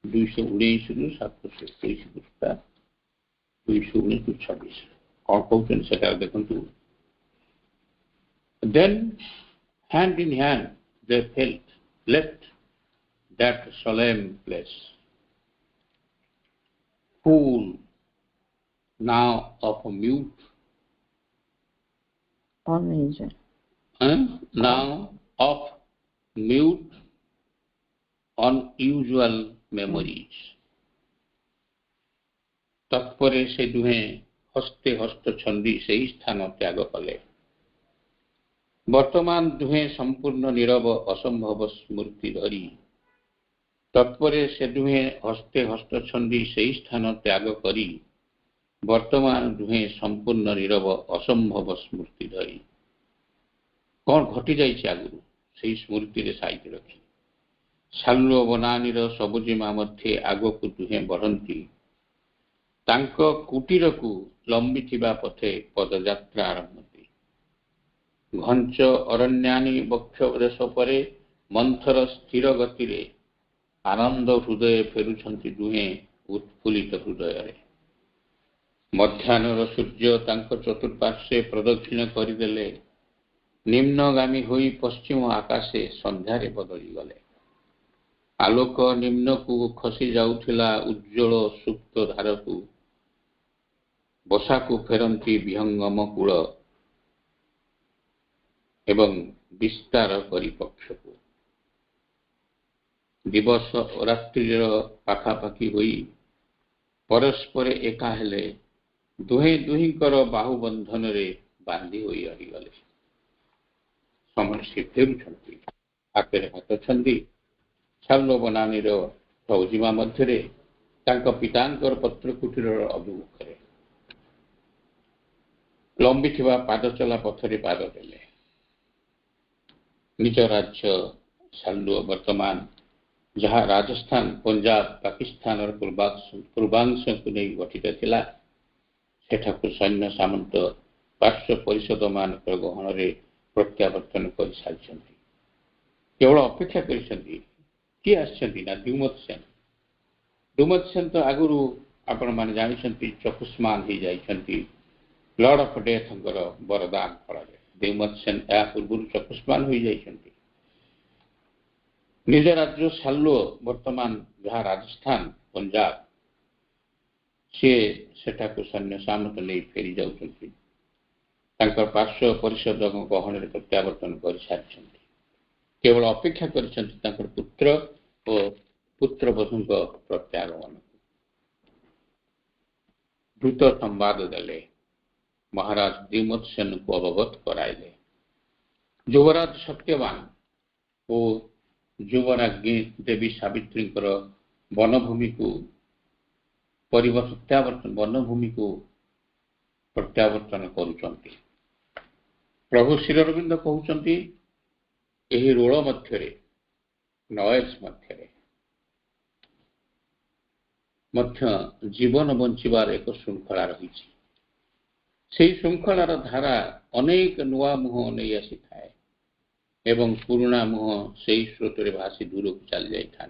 219ରୁ 721 ପୃଷ୍ଠା 219ରୁ 26 କ'ଣ କହୁଛନ୍ତି ସେଟା ଦେଖନ୍ତୁ। Then hand in hand they left that solemn place, full now of mute unusual memories। ତତ୍ପରେ ସେ ଦୁହେଁ ହସ୍ତେ ହସ୍ତ ଛନ୍ଦି ସେହି ସ୍ଥାନ ତ୍ୟାଗ କଲେ। ବର୍ତ୍ତମାନ ଦୁହେଁ ସମ୍ପୂର୍ଣ୍ଣ ନୀରବ ଅସମ୍ଭବ ସ୍ମୃତି ଧରି, ତତ୍ପରେ ସେ ଦୁହେଁ ହସ୍ତେ ହସ୍ତ ଛନ୍ଦି ସେହି ସ୍ଥାନ ତ୍ୟାଗ କରି, ବର୍ତ୍ତମାନ ଦୁହେଁ ସମ୍ପୂର୍ଣ୍ଣ ନୀରବ ଅସମ୍ଭବ ସ୍ମୃତି ଧରି କ'ଣ ଘଟିଯାଇଛି ଆଗରୁ ସେହି ସ୍ମୃତିରେ ସାଇତି ରଖି ସାଲ୍ୱବନାନୀର ସବୁଜିମା ମଧ୍ୟରେ ଆଗକୁ ଦୁହେଁ ବଢ଼ନ୍ତି। ତାଙ୍କ କୁଟୀରକୁ ଲମ୍ବିଥିବା ପଥେ ପଦଯାତ୍ରା ଆରମ୍ଭନ୍ତି। ଘଞ୍ଚ ଅରଣ୍ୟାନୀ ବକ୍ଷ ଦେଶ ପରେ ମନ୍ଥର ସ୍ଥିର ଗତିରେ ଆନନ୍ଦ ହୃଦୟ ଫେରୁଛନ୍ତି ଦୁହେଁ ଉତ୍ଫୁଲ୍ଲିତ ହୃଦୟରେ। ମଧ୍ୟାହ୍ନର ସୂର୍ଯ୍ୟ ତାଙ୍କ ଚତୁଃପାର୍ଶ୍ୱେ ପ୍ରଦକ୍ଷିଣ କରିଦେଲେ। ନିମ୍ନଗାମୀ ହୋଇ ପଶ୍ଚିମ ଆକାଶେ ସନ୍ଧ୍ୟାରେ ବଦଳିଗଲେ। ଆଲୋକ ନିମ୍ନକୁ ଖସି ଯାଉଥିଲା ଉଜ୍ଜ୍ୱଳ ସୁପ୍ତ ଧାରକୁ, ବସାକୁ ଫେରନ୍ତି ବିହଙ୍ଗମ କୂଳ ଏବଂ ବିସ୍ତାର କରି ପକ୍ଷକୁ। ଦିବସ ଓ ରାତ୍ରିର ପାଖାପାଖି ହୋଇ ପରସ୍ପର ଏକା ହେଲେ ଦୁହେଁ ଦୁହିଁଙ୍କର ବାହୁବନ୍ଧନରେ ବାନ୍ଧି ହୋଇ ରହିଗଲେ। ସମସ୍ତେ ଫେରୁଛନ୍ତି ହାତରେ ହାତ ଛନ୍ଦି ସାଲ୍ୱବନାନୀର ସବୁଜିମା ମଧ୍ୟରେ ତାଙ୍କ ପିତାଙ୍କର ପତ୍ରକୁଟୀରର ଅଭିମୁଖରେ ଲମ୍ବିଥିବା ପାଦଚଲା ପଥରେ ପାଦ ଦେଲେ। ନିଜ ରାଜ୍ୟ ସାଲ୍ୱ ବର୍ତ୍ତମାନ ଯାହା ରାଜସ୍ଥାନ, ପଞ୍ଜାବ, ପାକିସ୍ତାନର ପୂର୍ବାଂଶକୁ ନେଇ ଗଠିତ ଥିଲା, ସେଠାକୁ ସୈନ୍ୟ ସାମନ୍ତ ପାର୍ଶ୍ୱ ପରିଷଦମାନଙ୍କର ଗହଣରେ ପ୍ରତ୍ୟାବର୍ତ୍ତନ କରିସାରିଛନ୍ତି। କେବଳ ଅପେକ୍ଷା କରିଛନ୍ତି କିଏ ଆସିଛନ୍ତି ନା ଡ୍ୟୁମତ୍ସେନ୍। ଡ୍ୟୁମତ୍ସେନ୍ ତ ଆଗରୁ ଆପଣମାନେ ଜାଣିଛନ୍ତି ଚକ୍ଷୁଷ୍ମାନ ହୋଇଯାଇଛନ୍ତି। लॉर्ड ऑफ डेथ वरदान फल देवमत सेन या पूर्व चक्षुष्मान हो जाइछन्ति निज राज्य साल्लो वर्तमान जहाँ राजस्थान पंजाब सी सेठाकु सैन्य सामत नहीं फेरी जाउछन्ति तांकर पार्श्व परिषद गहन प्रत्यावर्तन कर सारी केवल अपेक्षा कर पुत्र और पुत्र वधु प्रत्यागमन द्रुत संवाद देले महाराज द्विमत सेन को अवगत कराइले युवराज सत्यवान और युवराज्ञी देवी सावित्री वनभूमि को प्रत्यावर्तन वनभूमि को प्रत्यावर्तन करुचंती प्रभु श्री अरविंद कहउचंती एही रोल मध्यरे नॉइज मध्य जीवन बंचिबार एक श्रृंखला रही से श्रृंखलार धारा अनेक नुआ मुह नहीं आसी थाए एवं पुराणा मुह से स्रोत भासी दूर को चल जाए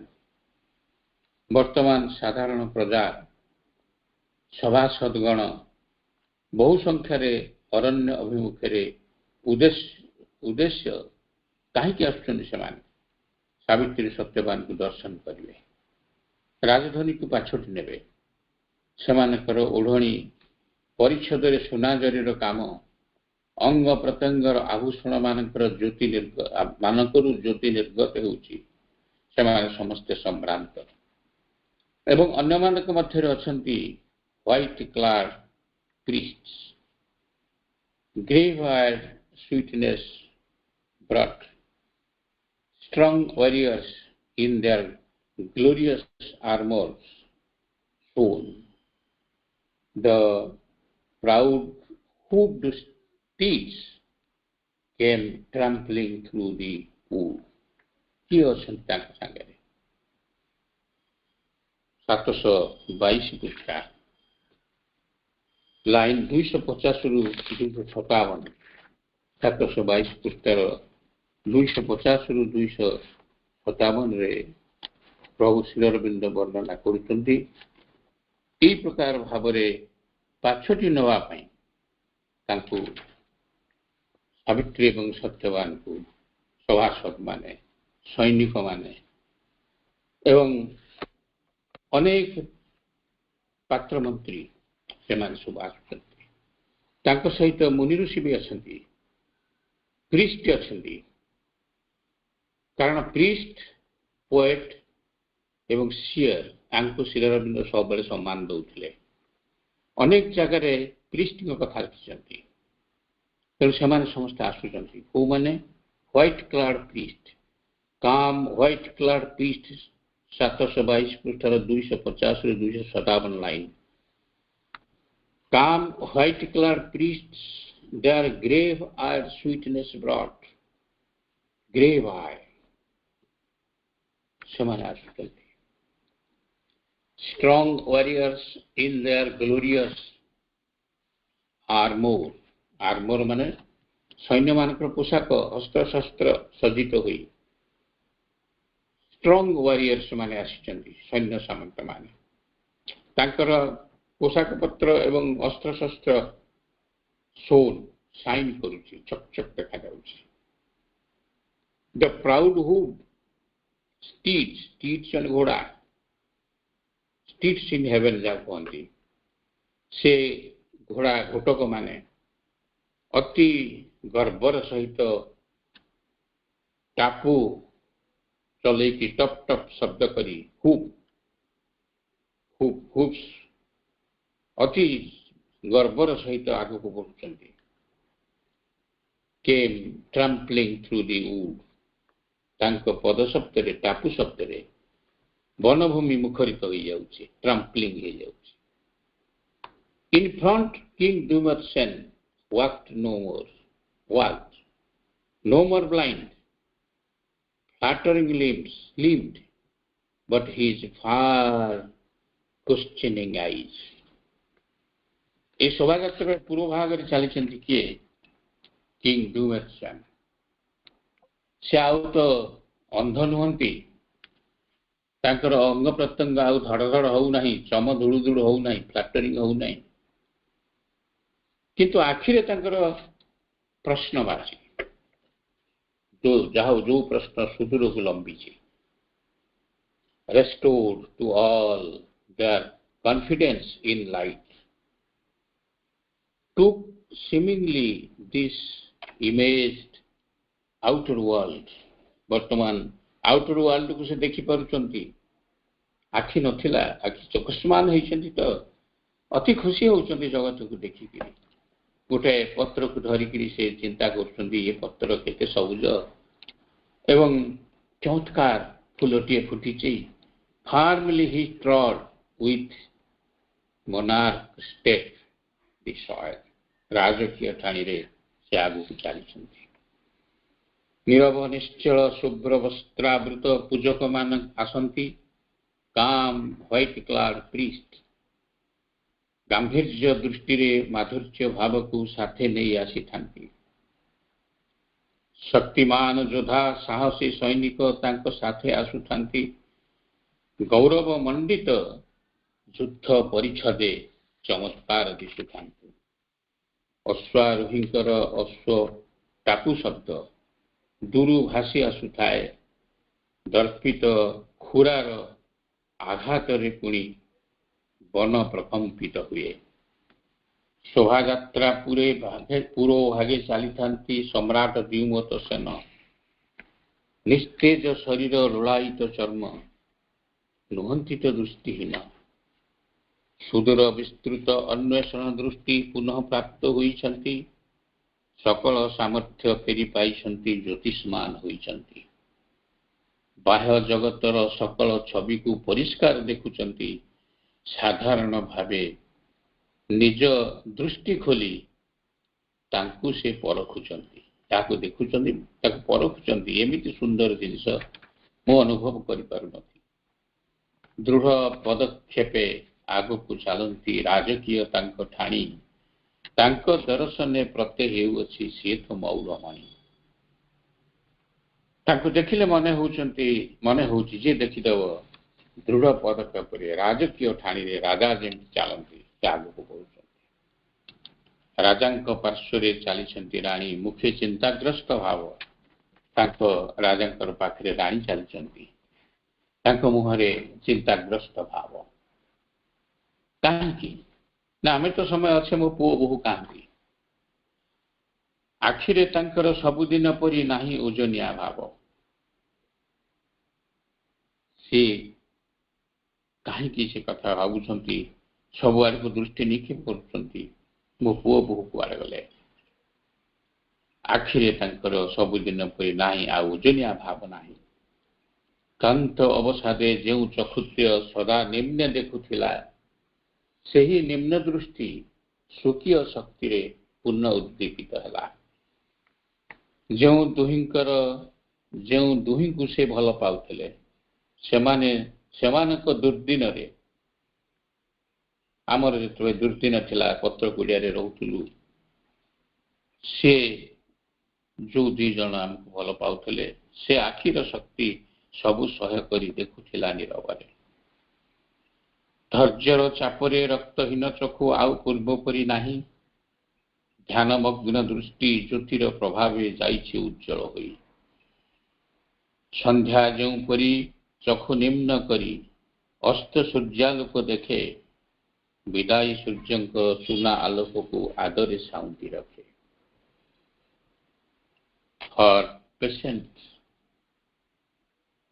वर्तमान साधारण प्रजा सभासदगण बहु संख्यार अरण्य अभिमुखे उद्देश्य कहीं आसुच्च सावित्री सत्यवान को दर्शन करेंगे राजधानी को पाछोटी ने सेमानकर ओढ़णी परिच्छद सुना जरीर काम अंग प्रत्यंगर आभूषण मानकर ज्योति ज्योति निर्गत होउची समस्ते संभ्रांत एवं अन्य मानक मध्य अछंती white clad priests grey haired sweetness brought strong warriors in their glorious armours shown the proud hoofed steeds came trampling through the wood. की असंता संगे 722 पृष्ठा लाइन 250 रु 257 722 पृष्ठार 250 रु 257 रे प्रभु श्री अरविंद वर्णना करुचंती ई प्रकार भावरे पाछोटी नवा पई तांकु सावित्री एवं सत्यवान को सभासद माने सैनिक माने एवं अनेक पात्र मंत्री से सब आसुचंती सहित मुनि ऋषि भी अच्छी प्रीस्ट अच्छी कारण प्रीस्ट पोएट एवं सियर आंको श्री अरविंद सब सम्मान दौले अनेक जगार प्रीस्ट कथा रखिंट तेणु से समस्त आसुच्च कौ मैंने व्हाइट क्लाड प्रीस्ट काम व्हाइट क्लाड प्रीस्ट 722 पृष्ठार 250 रु 257 लाइन काम white clad priest their grave eyed sweetness brought grave eye से आसुच्च strong warriors in their glorious armor armour माने सैन्य मानकर पोशाक अस्त्र शस्त्र सज्जित हुई स्ट्रॉन्ग वॉरियर्स माने आसिचंती सैन्य सामंत माने तांकर पोशाक पत्र एवं अस्त्र शस्त्र सोन साइन करुची चकचक देखा जाउची the proud hoofed steeds and घोड़ा स्टीड्स इन हेवन जा कहती से घोड़ा घोटक माने अति गर्वर सहित टापू चल टप टप शब्द करी हुप्स अति गर्वर सहित आग को बढ़ुंट केम ट्रम्पलिंग थ्रू दी वुड तांको पद शब्द टापू शब्द वनभूमि मुखरित हो जाउछि ट्रम्पलिंग हो जाउछि in front king Dyumatsena walked no more blind flattering limbed but his far questioning eyes ए शोभायात्रा पूर्व भाग रे चली चंती किए किंग डूमर सेन से आउ तो अंध नुहंती तांकर अंग प्रत्यंग आउ धड़ धड़ हो नहीं चम धुड़ धुड़ हो नहीं फ्लैटरिंग हो नहीं किंतु आखिरे तांकर प्रश्नवाची जो प्रश्न सुदूर को लंबी restored to all their confidence in light, took seemingly this imaged outer world. वर्तमान आउटर वर्ल्ड को से देखि पारुचंती आखि नथिला आखि चकस्मान होइचंती तो अति खुशी होउचंती जगत को देखि कि गोटे पत्र को धरि कि से चिंता करचंती ये पत्र केते सबुज एवं चमत्कार फुलटिए फुटिची firmly he trod with monarch step the soil. राजकीय ठाणी रे से आगु चली नीरव निश्चल शुभ्र वस्त्रावृत पूजक मान आसंती काम व्हाइट क्लाड प्रीस्ट गांभीर्य दृष्टि रे माधुर्य भाव को साथे नहीं आसी थांती शक्तिमान योद्धा साहसी सैनिक तांको साथे आसु थांती गौरव मंडित युद्ध परिच्छदे चमत्कार दिशु थांती अश्वारोहींकर अश्व टापू शब्द दूरु भासी आसुथाए दर्पित खुरार आघात रे पुणी वन प्रकंपित हुए शोभा यात्रा पूरो भागे चली थांती सम्राट द्युमत सेन निस्तेज शरीर रोलायित चर्म नुहंती तो दृष्टिहीन सुदूर विस्तृत अन्वेषण दृष्टि पुनः प्राप्त होइछंती सकल सामर्थ्य फेरी पाइछंती ज्योतिष्मान होइछंती बाह्य जगतर सकल छवि को परिष्कार देखुचंती साधारण भावे निज दृष्टि खोली तांकु से परखुचंती ताको देखुचंती ताको परखुचंती एमिति सुंदर जिनिस मो अनुभव करि पारुनथि दृढ़ पदक्षेपे आगु को चलती राजकीय तांको ठाणी तांको दर्शने प्रत्यय हेउछि से तो मौलमणि तांको देखिले मने होउछि जे देखिदव दृढ़ पदक्षेप रे राजकीय ठाणी रे राजा जेमि चलती से आगु को बढ़ुछंती राजांको पार्श्व रे चलीछंती रानी मुख्य चिंताग्रस्त भाव तांको राजांकर पाखरे रानी चलीछंती तांको मुहरे चिंताग्रस्त भाव कहीं ना आम तो समय अच्छे मो पुओ बहु कहीं आखिरे तांकर सबुदिन परी नाही ओजनिया भाव सी कहीं से कथा भावुंट सबुआड़ को दृष्टि निक्षेप कर मो पुओ बहु कुआड़े गले आखिरे तांकर सबुदिन परी नाही आ ओजनिया भाव नाही कांत अवसादे जो चक्षुत्य सदा निम्न देखुथिला सेही निम्न दृष्टि स्वकीय शक्ति रे पूर्ण उद्दीपित हला जो दुही को से भल पाउथिले सेमानक दुर्दिन रे आमर जेतबे दुर्दिन थिला पत्र कुड़िया रे रहउथुलु से जो दी जण हमको भल पाउथिले से आखिर शक्ति सबु सह्य करी देखुथिला नीरवरे धैर्यर चापरे रक्तहीन चक्षु आउ पूर्व परी नाही ध्यानमग्न दृष्टि ज्योतिर प्रभावे जाइछि उज्जवल होई संध्या जो परी चक्षु निम्न करी अस्त सूर्यालोक देखे विदायी सूर्यंक सुना आलोक को आदरे साउंटी रखे हर patient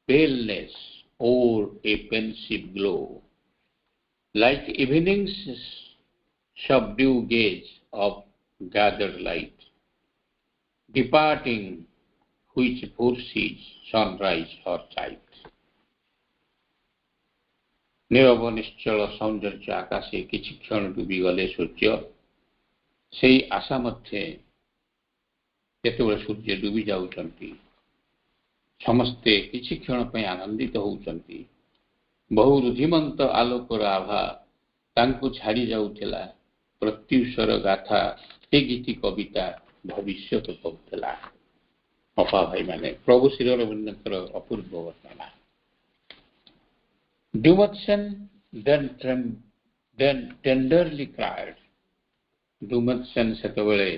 paleness or a pensive glow, like evening's subdued gaze of gathered light, departing which foresees sunrise or sight. नीरव निश्चल सौंदर्य आकाशे किछि क्षण डूबी गले सूर्य सेई आशा मध्य जेतेबेले सूर्य डूबी जाउछंती समस्ते किछि क्षण पे आनंदित होउचंती बहु रुधिमंत आलोकर आभा तांको छाड़ी जाउथिला प्रत्युषर गाथा हे गीति कविता भविष्य को कहउथिला अपा भाई माने प्रभु श्री अरविंदकर अपूर्व वर्णना Dumatsen then tenderly cried, ଦୁମତ ସେନ ସେତେବେଳେ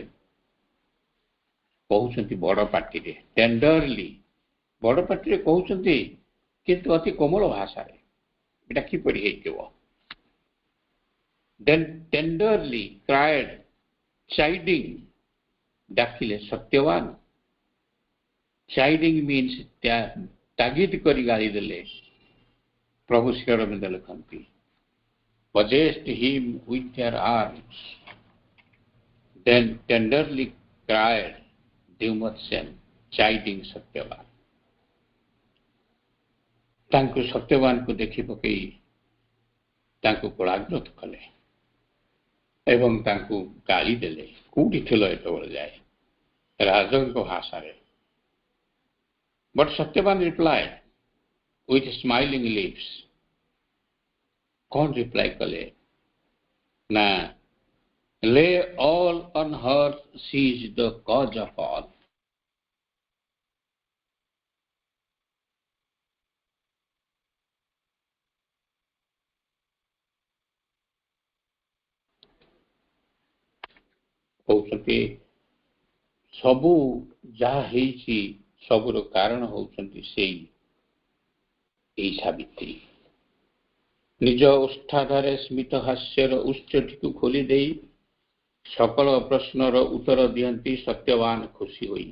କହୁଛନ୍ତି ବଡ଼ ପାଟିରେ, ଟେଣ୍ଡରଲି ବଡ଼ ପାଟିରେ କହୁଛନ୍ତି, କିନ୍ତୁ ଅତି କୋମଳ ଭାଷାରେ। ଏଟା କିପରି ହେଇଥିବ? ଦେନ୍ ଟେଣ୍ଡରଲି କ୍ରାଏଡ୍ ଚାଇଡିଂ, ଡାକିଲେ ସତ୍ୟବାନ। ଚାଇଡିଂ ମିନ୍ସ ତାଗିଦ କରି ଗାଳି ଦେଲେ। ପ୍ରଭୁ ଶ୍ରୀ ଅରବିନ୍ଦ ଲେଖନ୍ତି, possessed him with their arms, then tenderly cried Deumatsen, chiding Satyaban. ତାଙ୍କୁ ସତ୍ୟବାନଙ୍କୁ ଦେଖି ପକେଇ ତାଙ୍କୁ କୋଳାଗ୍ରତ କଲେ ଏବଂ ତାଙ୍କୁ ଗାଳି ଦେଲେ। କୋଉଠି ଥିଲ ଏତେବେଳେ ଯାଏ? ରାଜାଙ୍କ ଭାଷାରେ। But Satyaban replied with smiling lips, କଣ ରିପ୍ଲାଏ କଲେ ନା, lay all on her, she is the cause of all। କହୁଛନ୍ତି ସବୁ ଯାହା ହେଇଛି ସବୁର କାରଣ ହଉଛନ୍ତି ଏଇ ସାବିତ୍ରୀ। ନିଜ ଓଷ୍ଠାଧାରେ ସ୍ମିତ ହାସ୍ୟର ଉତ୍ସଟିକୁ ଖୋଲି ଦେଇ ସକଳ ପ୍ରଶ୍ନର ଉତ୍ତର ଦିଅନ୍ତି ସତ୍ୟବାନ ଖୁସି ହୋଇ।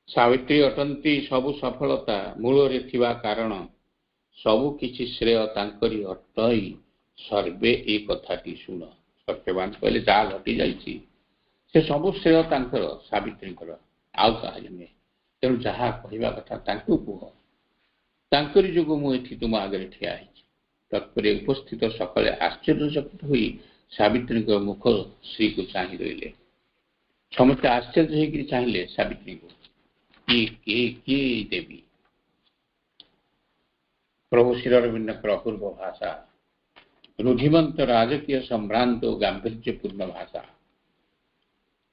ସାବିତ୍ରୀ ଅଟନ୍ତି ସବୁ ସଫଳତା ମୂଳରେ ଥିବା କାରଣ। ସବୁ କିଛି ଶ୍ରେୟ ତାଙ୍କରି ଅଟଇ, ସର୍ବେ ଏ କଥାଟି ଶୁଣ। ସତ୍ୟବାନ କହିଲେ ଯାହା ଘଟି ଯାଇଛି ସେ ସବୁ ଶ୍ରେୟ ତାଙ୍କର, ସାବିତ୍ରୀଙ୍କର, ଆଉ କାହାର ନୁହେଁ। ତେଣୁ ଯାହା କହିବା କଥା ତାଙ୍କୁ କୁହ। ତାଙ୍କରି ଯୋଗୁଁ ମୁଁ ଏଠି ତୁମ ଆଗରେ ଠିଆ ହେଇଛି। ତତ୍ପରେ ଉପସ୍ଥିତ ସକଳେ ଆଶ୍ଚର୍ଯ୍ୟଚକିତ ହୋଇ ସାବିତ୍ରୀଙ୍କ ମୁଖ ଶ୍ରୀକୁ ଚାହିଁ ରହିଲେ। ସମସ୍ତେ ଆଶ୍ଚର୍ଯ୍ୟ ହେଇକରି ଚାହିଁଲେ ସାବିତ୍ରୀଙ୍କୁ। କିଏ ଦେବୀ? ପ୍ରଭୁ ଶ୍ରୀ ଅରବିନ୍ଦଙ୍କର ଅପୂର୍ବ ଭାଷା, ରୁଧିମନ୍ତ ରାଜକୀୟ ସମ୍ଭ୍ରାନ୍ତ ଓ ଗାମ୍ଭୀର୍ଯ୍ୟପୂର୍ଣ୍ଣ ଭାଷା।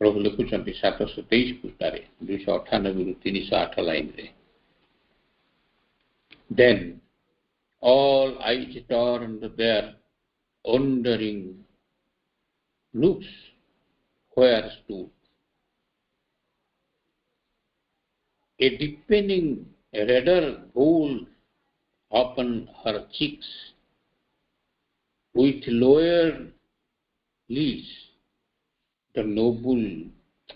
ପ୍ରଭୁ ଲେଖୁଛନ୍ତି 723 ପୃଷ୍ଠାରେ 298ରୁ 308 ଲାଇନରେ। Then all eyes turned their wondering looks where stood a deepening redder gold upon her cheeks, with lowered lids the noble,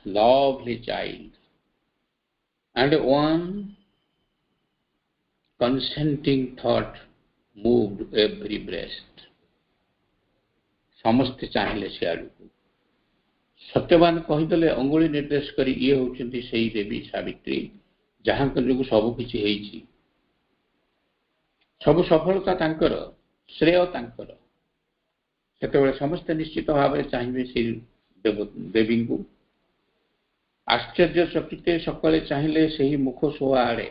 lovely child, and one consenting thought moved every breast। ସମସ୍ତେ ଚାହିଁଲେ ସେ ଆଡ଼କୁ। ସତ୍ୟବାନ କହିଦେଲେ ଅଙ୍ଗୁଳି ନିର୍ଦ୍ଦେଶ କରି, ଇଏ ହେଉଛନ୍ତି ସେଇ ଦେବୀ ସାବିତ୍ରୀ ଯାହାଙ୍କ ଯୋଗୁଁ ସବୁ କିଛି ହେଇଛି। ସବୁ ସଫଳତା ତାଙ୍କର, ଶ୍ରେୟ ତାଙ୍କର। ସେତେବେଳେ ସମସ୍ତେ ନିଶ୍ଚିତ ଭାବରେ ଚାହିଁବେ ସେଇ ଦେବୀଙ୍କୁ। ଆଶ୍ଚର୍ଯ୍ୟଚକିତେ ସକଳେ ଚାହିଁଲେ ସେହି ମୁଖ ଶୋଭା ଆଡ଼େ।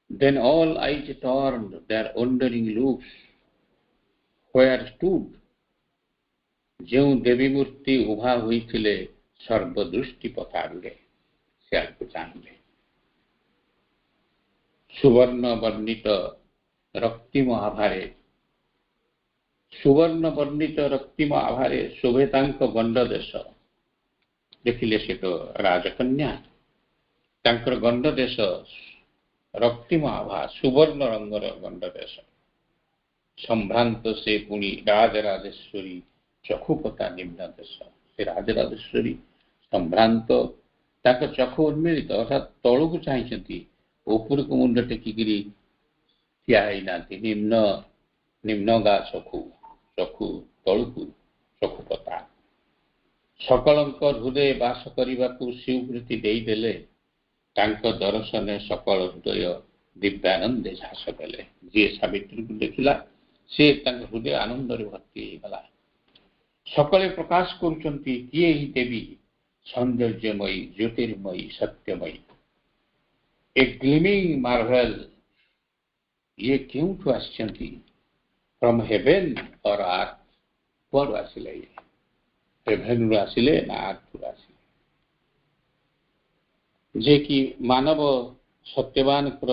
Then all eyes turned their wondering looks where stood, ଯେଉଁ ଦେବୀ ମୂର୍ତ୍ତି ଉଭା ହୋଇଥିଲେ ସର୍ବଦୃଷ୍ଟି ପଥାରରେ, ସେ ଆଡ଼କୁ ଚାହିଁଲେ। ସୁବର୍ଣ୍ଣ ବର୍ଣ୍ଣିତ ରକ୍ତିମ ଆଭାରେ ଶୋଭେ ତାଙ୍କ ଗଣ୍ଡ ଦେଶ। ଦେଖିଲେ ସେ ତ ରାଜକନ୍ୟା, ତାଙ୍କର ଗଣ୍ଡ ଦେଶ ରକ୍ତିମ ଆଭା, ସୁବର୍ଣ୍ଣ ରଙ୍ଗର ଗଣ୍ଡ ଦେଶ। ସମ୍ଭ୍ରାନ୍ତ ସେ ପୁଣି ରାଜରାଜେଶ୍ୱରୀ ଚକ୍ଷୁପତା ନିମ୍ନ ଦେଶ। ସେ ରାଜରାଜେଶ୍ୱରୀ ସମ୍ଭ୍ରାନ୍ତ, ତାଙ୍କ ଚକ୍ଷୁ ଉନ୍ମିଳିତ ଅର୍ଥାତ୍ ତଳକୁ ଚାହିଁଛନ୍ତି, ଉପରକୁ ମୁଣ୍ଡ ଟେକିକିରି ଠିଆ ହେଇନାହାନ୍ତି। ନିମ୍ନଗା ଚକ୍ଷୁ ତଳକୁ ଚକ୍ଷୁପତା। ସକଳଙ୍କ ହୃଦୟ ବାସ କରିବାକୁ ସ୍ୱୀକୃତି ଦେଇଦେଲେ। ତାଙ୍କ ଦର୍ଶନରେ ସକଳ ହୃଦୟ ଦିବ୍ୟାନନ୍ଦେ ଝାସ କଲେ। ଯିଏ ସାବିତ୍ରୀଙ୍କୁ ଦେଖିଲା ସେ ତାଙ୍କ ହୃଦୟ ଆନନ୍ଦରେ ଭର୍ତ୍ତି ହେଇଗଲା। ସକଳେ ପ୍ରକାଶ କରୁଛନ୍ତି କିଏ ଏହି ଦେବୀ? ସୌନ୍ଦର୍ଯ୍ୟମୟୀ, ଜ୍ୟୋତିର୍ମୟୀ, ସତ୍ୟମୟୀ, ଏ ଗ୍ଲିମିଂ ମାର୍ଭେଲ। ଇଏ କେଉଁଠୁ ଆସିଛନ୍ତି? From heaven or earth? କୁଆଡ଼ୁ ଆସିଲେ? ଇଏ ହେଭେନ୍ରୁ ଆସିଲେ ନା ଆର୍ଥରୁ ଆସିଲେ? ଯେ କି ମାନବ ସତ୍ୟବାନଙ୍କର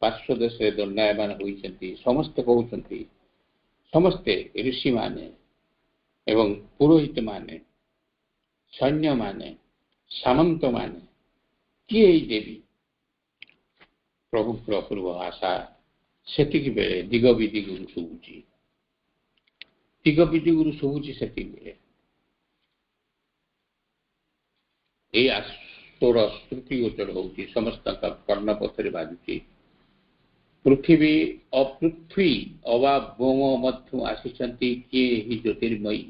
ପାର୍ଶ୍ୱ ଦେଶରେ ଦଣ୍ଡାୟମାନ ହୋଇଛନ୍ତି। ସମସ୍ତେ କହୁଛନ୍ତି, ସମସ୍ତେ ଋଷିମାନେ ଏବଂ ପୁରୋହିତମାନେ, ସୈନ୍ୟମାନେ, ସାମନ୍ତମାନେ, କିଏ ଏଇ ଦେବୀ? ପ୍ରଭୁଙ୍କର ଅପୂର୍ବ ଆଶା। ସେତିକି ବେଳେ ଦିଗ ବିଦିଗରୁ ଶୁଭୁଛି, ଦିଗ ବିଦିଗରୁ ଶୁଭୁଛି। ସେତିକି ବେଳେ ଏଇ ସ୍ୱର ସ୍ମୃତି ଗୋଚର ହଉଛି, ସମସ୍ତଙ୍କ କର୍ଣ୍ଣପଥରେ ବାଜୁଛି। ପୃଥିବୀ ଅବା ବୋମ ମଧ୍ୟ ଆସିଛନ୍ତି, କିଏ ଏହି ଜ୍ୟୋତିର୍ମୟୀ?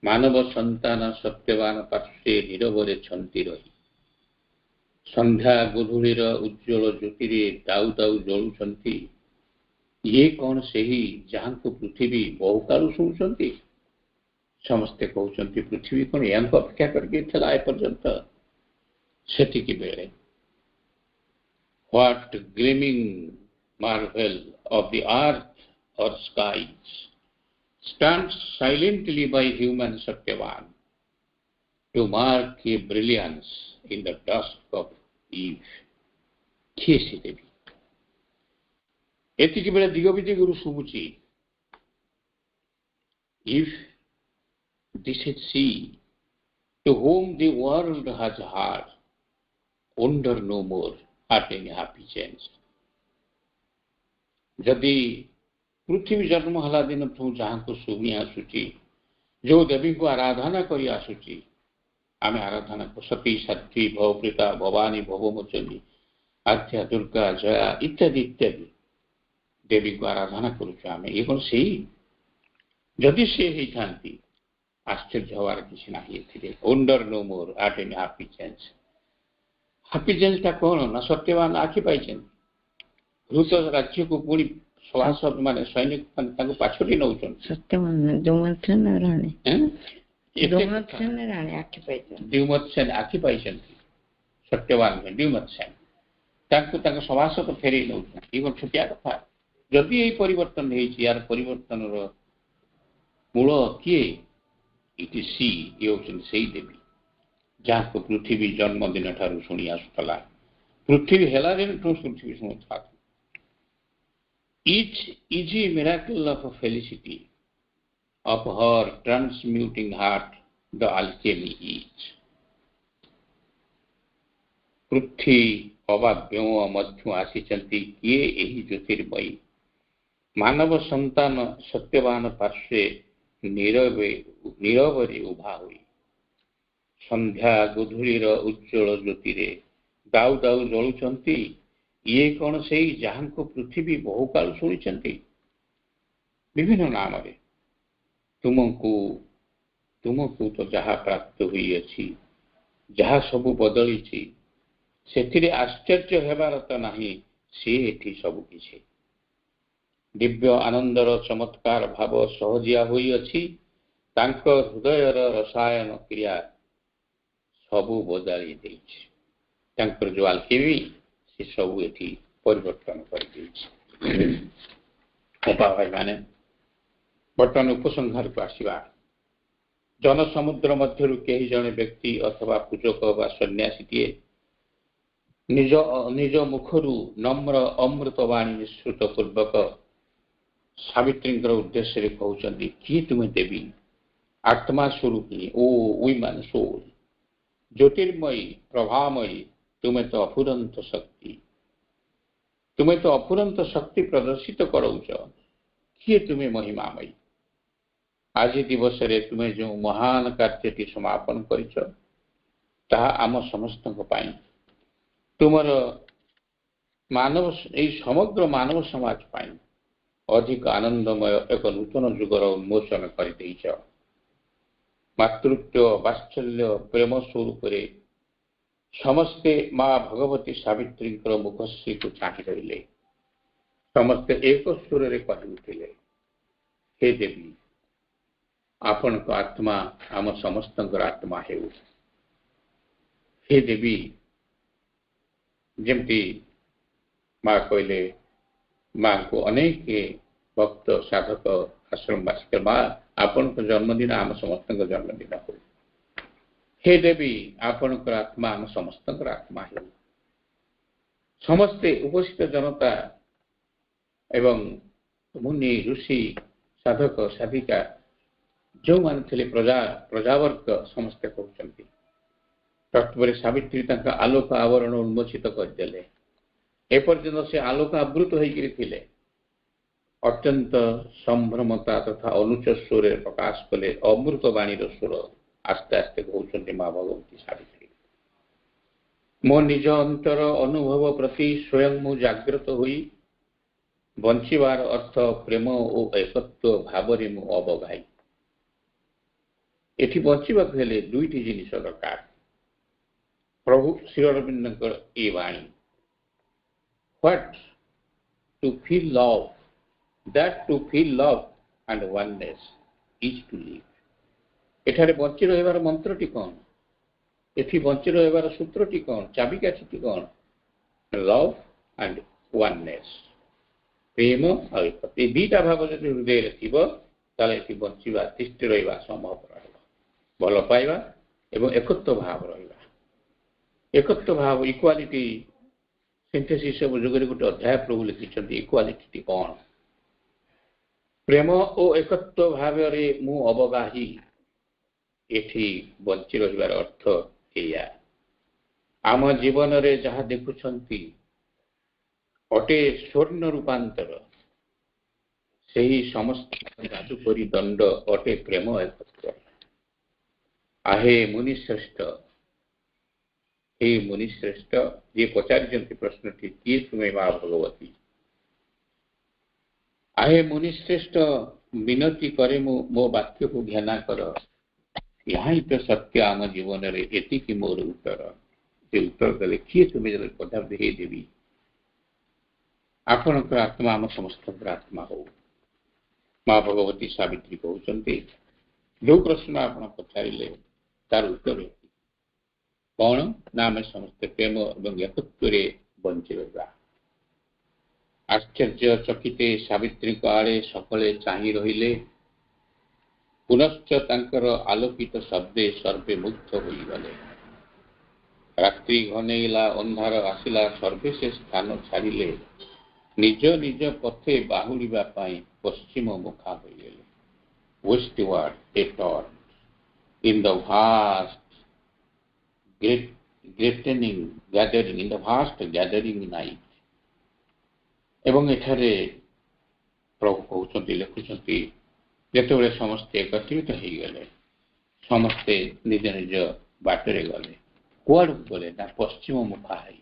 ମାନବ ସନ୍ତାନ ସତ୍ୟବାନ ପାର୍ଶ୍ୱେ ନୀରବରେ ଛନ୍ତି ରହି। ସନ୍ଧ୍ୟା ଗୋଧୂଳିର ଉଜ୍ଜ୍ୱଳ ଜ୍ୟୋତିରେ ଦାଉ ଦାଉ ଜଳୁଛନ୍ତି। ଇଏ କଣ ସେହି ଯାହାଙ୍କୁ ପୃଥିବୀ ବହୁକାଳୁ ଶୁଣୁଛନ୍ତି? ସମସ୍ତେ କହୁଛନ୍ତି ପୃଥିବୀ କଣ ୟାଙ୍କୁ ଅପେକ୍ଷା କରିକି ଥିଲା ଏପର୍ଯ୍ୟନ୍ତ? ସେତିକି ବେଳେ What gleaming marvel of the earth or skies stands silently by human Satyavan to mark a brilliance in the dusk of eve? କିଏ ସେ ଦେବୀ? ଏତିକି ବେଳେ ଦିଗ ବିଦିଗରୁ ଶୁଭୁଛି, if this is she to whom the world has heard, wonder no more at any happy chance. ଯଦି ପୃଥିବୀ ଜନ୍ମ ହେଲା ଦିନଠୁ ଯାହାଙ୍କୁ ଶୁଣି ଆସୁଛି, ଯେଉଁ ଦେବୀଙ୍କୁ ଆରାଧନା କରି ଆସୁଛି, ଆମେ ଆରାଧନା ସତୀ ସାଧ୍ୱୀ ଭବପ୍ରୀତା ଭବାନୀ ଭବମୋଚନୀ ଆଦ୍ୟା ଦୁର୍ଗା ଜୟା ଇତ୍ୟାଦି ଇତ୍ୟାଦି ଦେବୀଙ୍କୁ ଆରାଧନା କରୁଛୁ ଆମେ। ଇଏ କଣ ସେଇ? ଯଦି ସେ ହେଇଥାନ୍ତି ଆଶ୍ଚର୍ଯ୍ୟ ହବାର କିଛି ନାହିଁ ଏଥିରେ। Wonder no more at any happy change. Happy ଚେଞ୍ଜଟା କଣ ନା ସତ୍ୟବାନ ଆଖି ପାଇଛନ୍ତି। ଦ୍ରୁତ ରାଜ୍ୟକୁ ପୁଣି ସଭାସଦ ମାନେ ସୈନିକ ମାନେ ତାଙ୍କୁ ପାଛୋଟି ନେଉଛନ୍ତି। ସତ୍ୟବାନ ଦ୍ୟୁମତ ସେନ ଆଖି ପାଇଛନ୍ତି। ସତ୍ୟବାନ ଦ୍ୟୁମତ ସେନ ତାଙ୍କୁ ତାଙ୍କ ସଭାସଦ ଫେରେଇ ନେଉଛନ୍ତି। ଇଏ କଣ ଛୋଟିଆ କଥା? ଯଦି ଏଇ ପରିବର୍ତ୍ତନ ହେଇଛି, ୟାର ପରିବର୍ତ୍ତନର ମୂଳ କିଏ? It is C. ଇଏ ହେଉଛନ୍ତି ସେଇ ଦେବୀ ଯାହାକୁ ପୃଥିବୀ ଜନ୍ମଦିନ ଠାରୁ ଶୁଣି ଆସୁଥିଲା। ପୃଥିବୀ ହେଲା ଦିନଠୁ ପୃଥିବୀ ଶୁଣୁଥିଲା। Each easy miracle of felicity of her transmuting heart the alchemy is. ପୃଥ୍ୱୀ ଅବା ବ୍ଯୋମ ମଧ୍ୟ ଆସିଛନ୍ତି, କିଏ ଏହି ଜ୍ୟୋତିର୍ମୟୀ? ମାନବ ସନ୍ତାନ ସତ୍ୟବାନ ପାର୍ଶ୍ୱେ ନୀରବରେ ଉଭା ହୋଇ। ସନ୍ଧ୍ୟା ଗୋଧୂଳିର ଉଜ୍ଜ୍ୱଳ ଜ୍ୟୋତିରେ ଦାଉ ଦାଉ ଜଳୁଛନ୍ତି। ଇଏ କଣ ସେଇ ଯାହାଙ୍କୁ ପୃଥିବୀ ବହୁକାଳୁ ଶୁଣିଛନ୍ତି? ବିଭିନ୍ନ ନାମରେ ତୁମକୁ ତ ଯାହା ପ୍ରାପ୍ତ ହୋଇଅଛି, ଯାହା ସବୁ ବଦଳିଛି, ସେଥିରେ ଆଶ୍ଚର୍ଯ୍ୟ ହେବାର ତ ନାହିଁ। ସେ ଏଠି ସବୁ କିଛି ଦିବ୍ୟ ଆନନ୍ଦର ଚମତ୍କାର ଭାବ ସହଜିଆ ହୋଇଅଛି। ତାଙ୍କ ହୃଦୟର ରସାୟନ କ୍ରିୟା ସବୁ ବଦଳି ଦେଇଛି। ତାଙ୍କର ଯୋଉ ଆଲକେମି ସେ ସବୁ ଏଠି ପରିବର୍ତ୍ତନ କରିଦେଇଛି। ଭାଇମାନେ, ବର୍ତ୍ତମାନ ଉପସଂହାରକୁ ଆସିବା। ଜନସମୁଦ୍ର ମଧ୍ୟରୁ କେହି ଜଣେ ବ୍ୟକ୍ତି ଅଥବା ପୂଜକ ବା ସନ୍ନ୍ୟାସୀଟିଏ ନିଜ ମୁଖରୁ ନମ୍ର ଅମୃତବାଣୀ ନିଃସୃତ ପୂର୍ବକ ସାବିତ୍ରୀଙ୍କର ଉଦ୍ଦେଶ୍ୟରେ କହୁଛନ୍ତି, କିଏ ତୁମେ ଦେବୀ? ଆତ୍ମା ସ୍ୱରୂପିଣୀ, ଓ ଉଇମାନ ସୋଲ, ଜ୍ୟୋତିର୍ମୟୀ ପ୍ରଭାମୟୀ, ତୁମେ ତ ଅଫୁରନ୍ତ ଶକ୍ତି। ତୁମେ ତ ଅଫୁରନ୍ତ ଶକ୍ତି ପ୍ରଦର୍ଶିତ କରାଉଛ। କିଏ ତୁମେ ମହିମାମୟୀ? ଆଜି ଦିବସରେ ତୁମେ ଯେଉଁ ମହାନ କାର୍ଯ୍ୟଟି ସମାପନ କରିଛ, ତାହା ଆମ ସମସ୍ତଙ୍କ ପାଇଁ, ତୁମର ଏଇ ସମଗ୍ର ମାନବ ସମାଜ ପାଇଁ ଅଧିକ ଆନନ୍ଦମୟ ଏକ ନୂତନ ଯୁଗର ଉନ୍ମୋଚନ କରିଦେଇଛ। ମାତୃତ୍ୱ ବାତ୍ସଲ୍ୟ ପ୍ରେମ ସ୍ୱରୂପରେ ସମସ୍ତେ ମା ଭଗବତୀ ସାବିତ୍ରୀଙ୍କର ମୁଖଶ୍ରୀକୁ ଚାହିଁ ରହିଲେ। ସମସ୍ତେ ଏକ ସୁରରେ କହିଉଠିଲେ, ହେ ଦେବୀ, ଆପଣଙ୍କ ଆତ୍ମା ଆମ ସମସ୍ତଙ୍କର ଆତ୍ମା ହେଉ। ହେ ଦେବୀ, ଯେମିତି ମା କହିଲେ, ମାଙ୍କୁ ଅନେକ ଭକ୍ତ ସାଧକ ଆଶ୍ରମବାସୀ, ମା ଆପଣଙ୍କ ଜନ୍ମଦିନ ଆମ ସମସ୍ତଙ୍କ ଜନ୍ମଦିନ ହଉ। ହେ ଦେବୀ, ଆପଣଙ୍କର ଆତ୍ମା ଆମ ସମସ୍ତଙ୍କର ଆତ୍ମା ହେଉ। ସମସ୍ତେ ଉପସ୍ଥିତ ଜନତା ଏବଂ ମୁନି ଋଷି ସାଧକ ସାଧିକା जो माने थे प्रजावर्ग समस्ते कहते तत्पर सावित्री आलोक आवरण उन्मोचित करदे एपर्यंत से आलोक आवृत होते अत्यंत संभ्रमता तथा अनुच्च स्वर प्रकाश कले अमृत वाणीर स्वर आस्ते आस्ते कहते माँ भगवती सावित्री मो निज अंतर अनुभव प्रति स्वयं मु जागृत हुई बंचीबार अर्थ प्रेम और एकत्व भाव मु अवगाई एठी बंचीबा हेले दुईटी जिनिस दरकार प्रभु श्री अरविंद ये वाणी what to feel love that to feel love and oneness is to live एठारे बंची रहिबार मंत्रटी कौन एठी बंची रहिबार सूत्रटी कौन चाबिकाठी कौन लव एंड oneness प्रेम और एकता दीटा भाव जब हृदय थिबो ताले एठी बंचीबा तिष्ठ रहिबा संभव रहबो भल पाइबा एवं एकत्व भाव रहिबा एकत्व भाव इक्वालिटी सिंथेसिस सब जुगरे गोटे अध्याय प्रभु लिखिछन्ती इक्वालिटी कौन प्रेम और एकत्व भाव मु अवगाही एठी बंची रहिबार अर्थ एया आम जीवन रे जहाँ देखुछंती अटे स्वर्ण रूपांतर सही समस्त जादुकरी दंड अटे प्रेम एकत्व आहे मुनिश्रेष्ठ हे मुनिश्रेष्ठ जे पचारिचंती प्रश्नटी किए तुमे माँ भगवती आहे मुनिश्रेष्ठ विनती करे मो वाक्य को घृणा कर यहाँ तो सत्य आम जीवन रे एति मोर उत्तर से उत्तर देले किए तुम्हें जब कथा दे देवी आपणकर आत्मा आम समस्त आत्मा हो माँ भगवती सावित्री कहते जो प्रश्न आप पचारे तार उत्तर कौन ना आम समस्त प्रेम और एकत्व बंची रहा आश्चर्यचकिते सावित्री आड़े सकले चाही रहिले पुनश्च तांकर आलोकित शब्दे सर्वे मुग्ध होई गले रात्रि घनेला अंधार आसिला सर्वे से स्थान छाड़िले निज निज पथे बाहुड़िबा पाई पश्चिम मुखा होइले westward they turned in the vast gathering night एवं एठारे प्रभु कहते लिखुंट जिते समस्ते एकत्रित हो गले समस्ते निज निज बाटरे गले कुआड़ गले ना पश्चिम मुखा है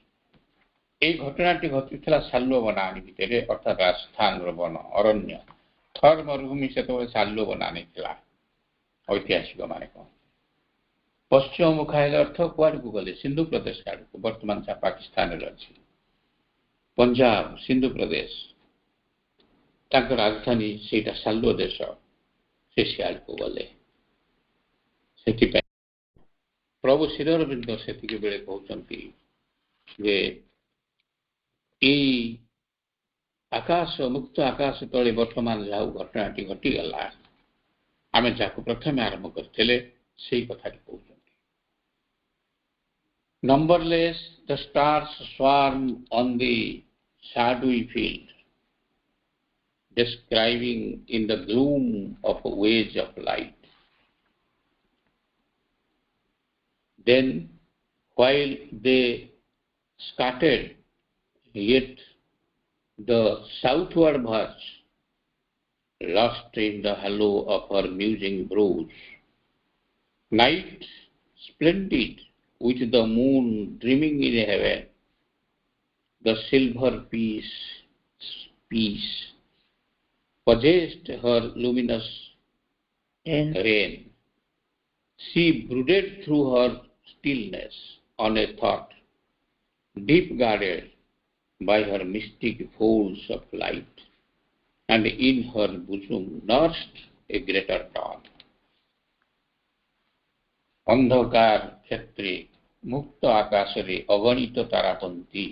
ये घटनाटी घटी साल्व बनानी भितर अर्थात राजस्थान वन अरण्य थर मरुभूमि से साल्व बनानी ऐतिहासिक मान कौन पश्चिम मुखा अर्थ कुआड़ को गले सिंधु प्रदेश आड़ को बर्तमान पाकिस्तान अच्छी पंजाब सिंधु प्रदेश राजधानी से साल्व देश से सियाड़ को गले प्रभु श्री अरविंद से बेले कहते आकाश मुक्त आकाश तले वर्तमान जहाँ घटनाटी घटीगला आम जहाँ प्रथम आरंभ करते से कथा कहते numberless the stars swarm on the shadowy field, describing in the gloom of a wedge of light. Then, while they scattered, yet the southward verge, lost in the halo of her musing brows, night splendid with the moon dreaming in heaven, the silver piece possessed her luminous reign. She brooded through her stillness on a thought, deep guarded by her mystic folds of light, and in her bosom nursed a greater dawn. अंधकार क्षेत्रे मुक्त आकाशरे अगणित तारापंथी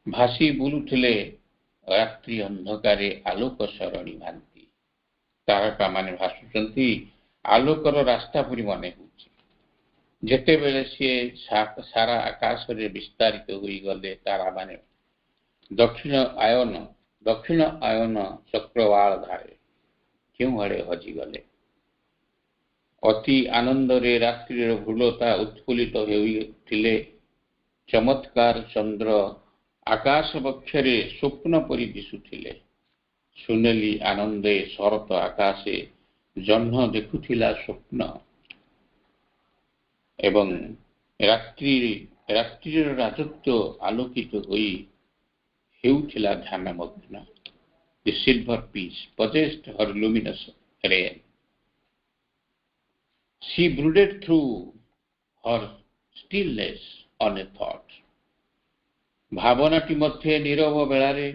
भासी बुलुथिले रात्रि अंधकारे आलोक सरणी भांति तारका माने भासुचंती आलोकर रास्ता पुरी मने होची जेते बेले से सारा आकाश रे विस्तारित होई गले तारा माने दक्षिण आयन चक्रवाल धारे क्यों आड़े हजी गले ଅତି ଆନନ୍ଦରେ ରାତ୍ରିର ଭୁଲତା ଉତ୍ଫୁଲ୍ଲିତ ହେଉଥିଲେ। ଚମତ୍କାର ଚନ୍ଦ୍ର ଆକାଶ ବକ୍ଷରେ ସ୍ୱପ୍ନ ପରି ଦିଶୁଥିଲେ। ସୁନେଲି ଆନନ୍ଦେ ଶରତ ଆକାଶେ ଜହ୍ନ ଦେଖୁଥିଲା ସ୍ୱପ୍ନ ଏବଂ ରାତ୍ରିର ରାଜତ୍ୱ ଆଲୋକିତ ହୋଇ ହେଉଥିଲା ଧ୍ୟାନମଗ୍ନ। The silver peace possessed her luminous reign. She brooded through her stillness on a thought. ଭାବନାଟି ମଧ୍ୟ ନୀରବ ବେଳାରେ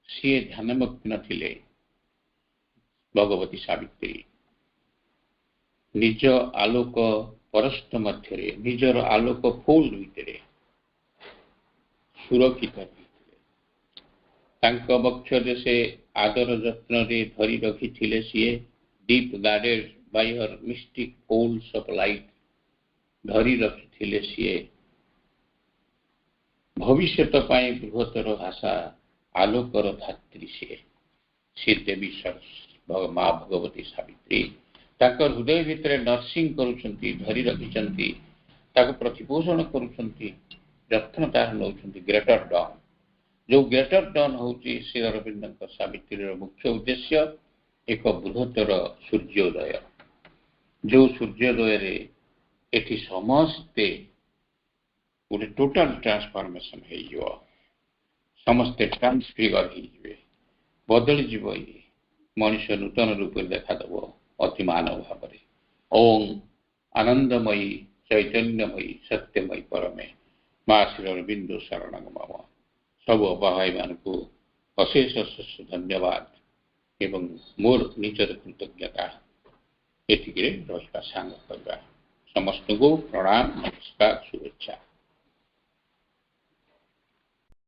ସିଏ ଧ୍ୟାନମଗ୍ନ ଥିଲେ। ଭଗବତୀ ସାବିତ୍ରୀ ନିଜ ଆଲୋକ ପରସ୍ତ ମଧ୍ୟରେ ନିଜର ଆଲୋକ ଫୋଲ୍ଡ ଭିତରେ ସୁରକ୍ଷିତ ହୋଇଥିଲେ। ତାଙ୍କ ବକ୍ଷରେ ସେ ଆଦର ଯତ୍ନରେ ଧରି ରଖିଥିଲେ। ସିଏ deep guarded by her mystic poles of light ଧରି ରଖିଥିଲେ। ସିଏ ଭବିଷ୍ୟତ ପାଇଁ ବୃହତ୍ତର ଭାଷା ଆଲୋକର ଧାତ୍ରୀ। ସେ ଦେବୀ ମା ଭଗବତୀ ସାବିତ୍ରୀ ତାଙ୍କ ହୃଦୟ ଭିତରେ ନର୍ସିଂ କରୁଛନ୍ତି, ଧରି ରଖିଛନ୍ତି, ତାକୁ ପ୍ରତିପୋଷଣ କରୁଛନ୍ତି, ଯତ୍ନ ତାର ନେଉଛନ୍ତି। ଗ୍ରେଟର ଡନ୍, ଯୋଉ ଗ୍ରେଟର ଡନ୍ ହେଉଛି ଶ୍ରୀ ଅରବିନ୍ଦଙ୍କ ସାବିତ୍ରୀର ମୁଖ୍ୟ ଉଦ୍ଦେଶ୍ୟ। ଏକ ବୃହତ୍ତର ସୂର୍ଯ୍ୟୋଦୟ, ଯୋଉ ସୂର୍ଯ୍ୟୋଦୟରେ ଏଠି ସମସ୍ତେ ଗୋଟେ ଟୋଟାଲ ଟ୍ରାନ୍ସଫର୍ମେସନ ହେଇଯିବ। ସମସ୍ତେ ଟ୍ରାନ୍ସଫିଗର ହେଇଯିବେ, ବଦଳିଯିବ। ମଣିଷ ନୂତନ ରୂପରେ ଦେଖାଦେବ ଅତି ମାନବ ଭାବରେ। ଓಂ ଆନନ୍ଦମୟୀ ଚୈତନ୍ୟମୟୀ ସତ୍ୟମୟୀ ପରମେ ମା ଶ୍ରୀ ଅରବିନ୍ଦ ଶରଣଂ ମମ। ସବୁ ଅଭାବୀମାନଙ୍କୁ ଅଶେଷ ଅଶେଷ ଧନ୍ୟବାଦ ଏବଂ ମୋର ନିଜର କୃତଜ୍ଞତା। ଏତିକିରେ ରହିବା ସାଙ୍ଗ କରିବା। ସମସ୍ତଙ୍କୁ ପ୍ରଣାମ, ନମସ୍କାର, ଶୁଭେଚ୍ଛା।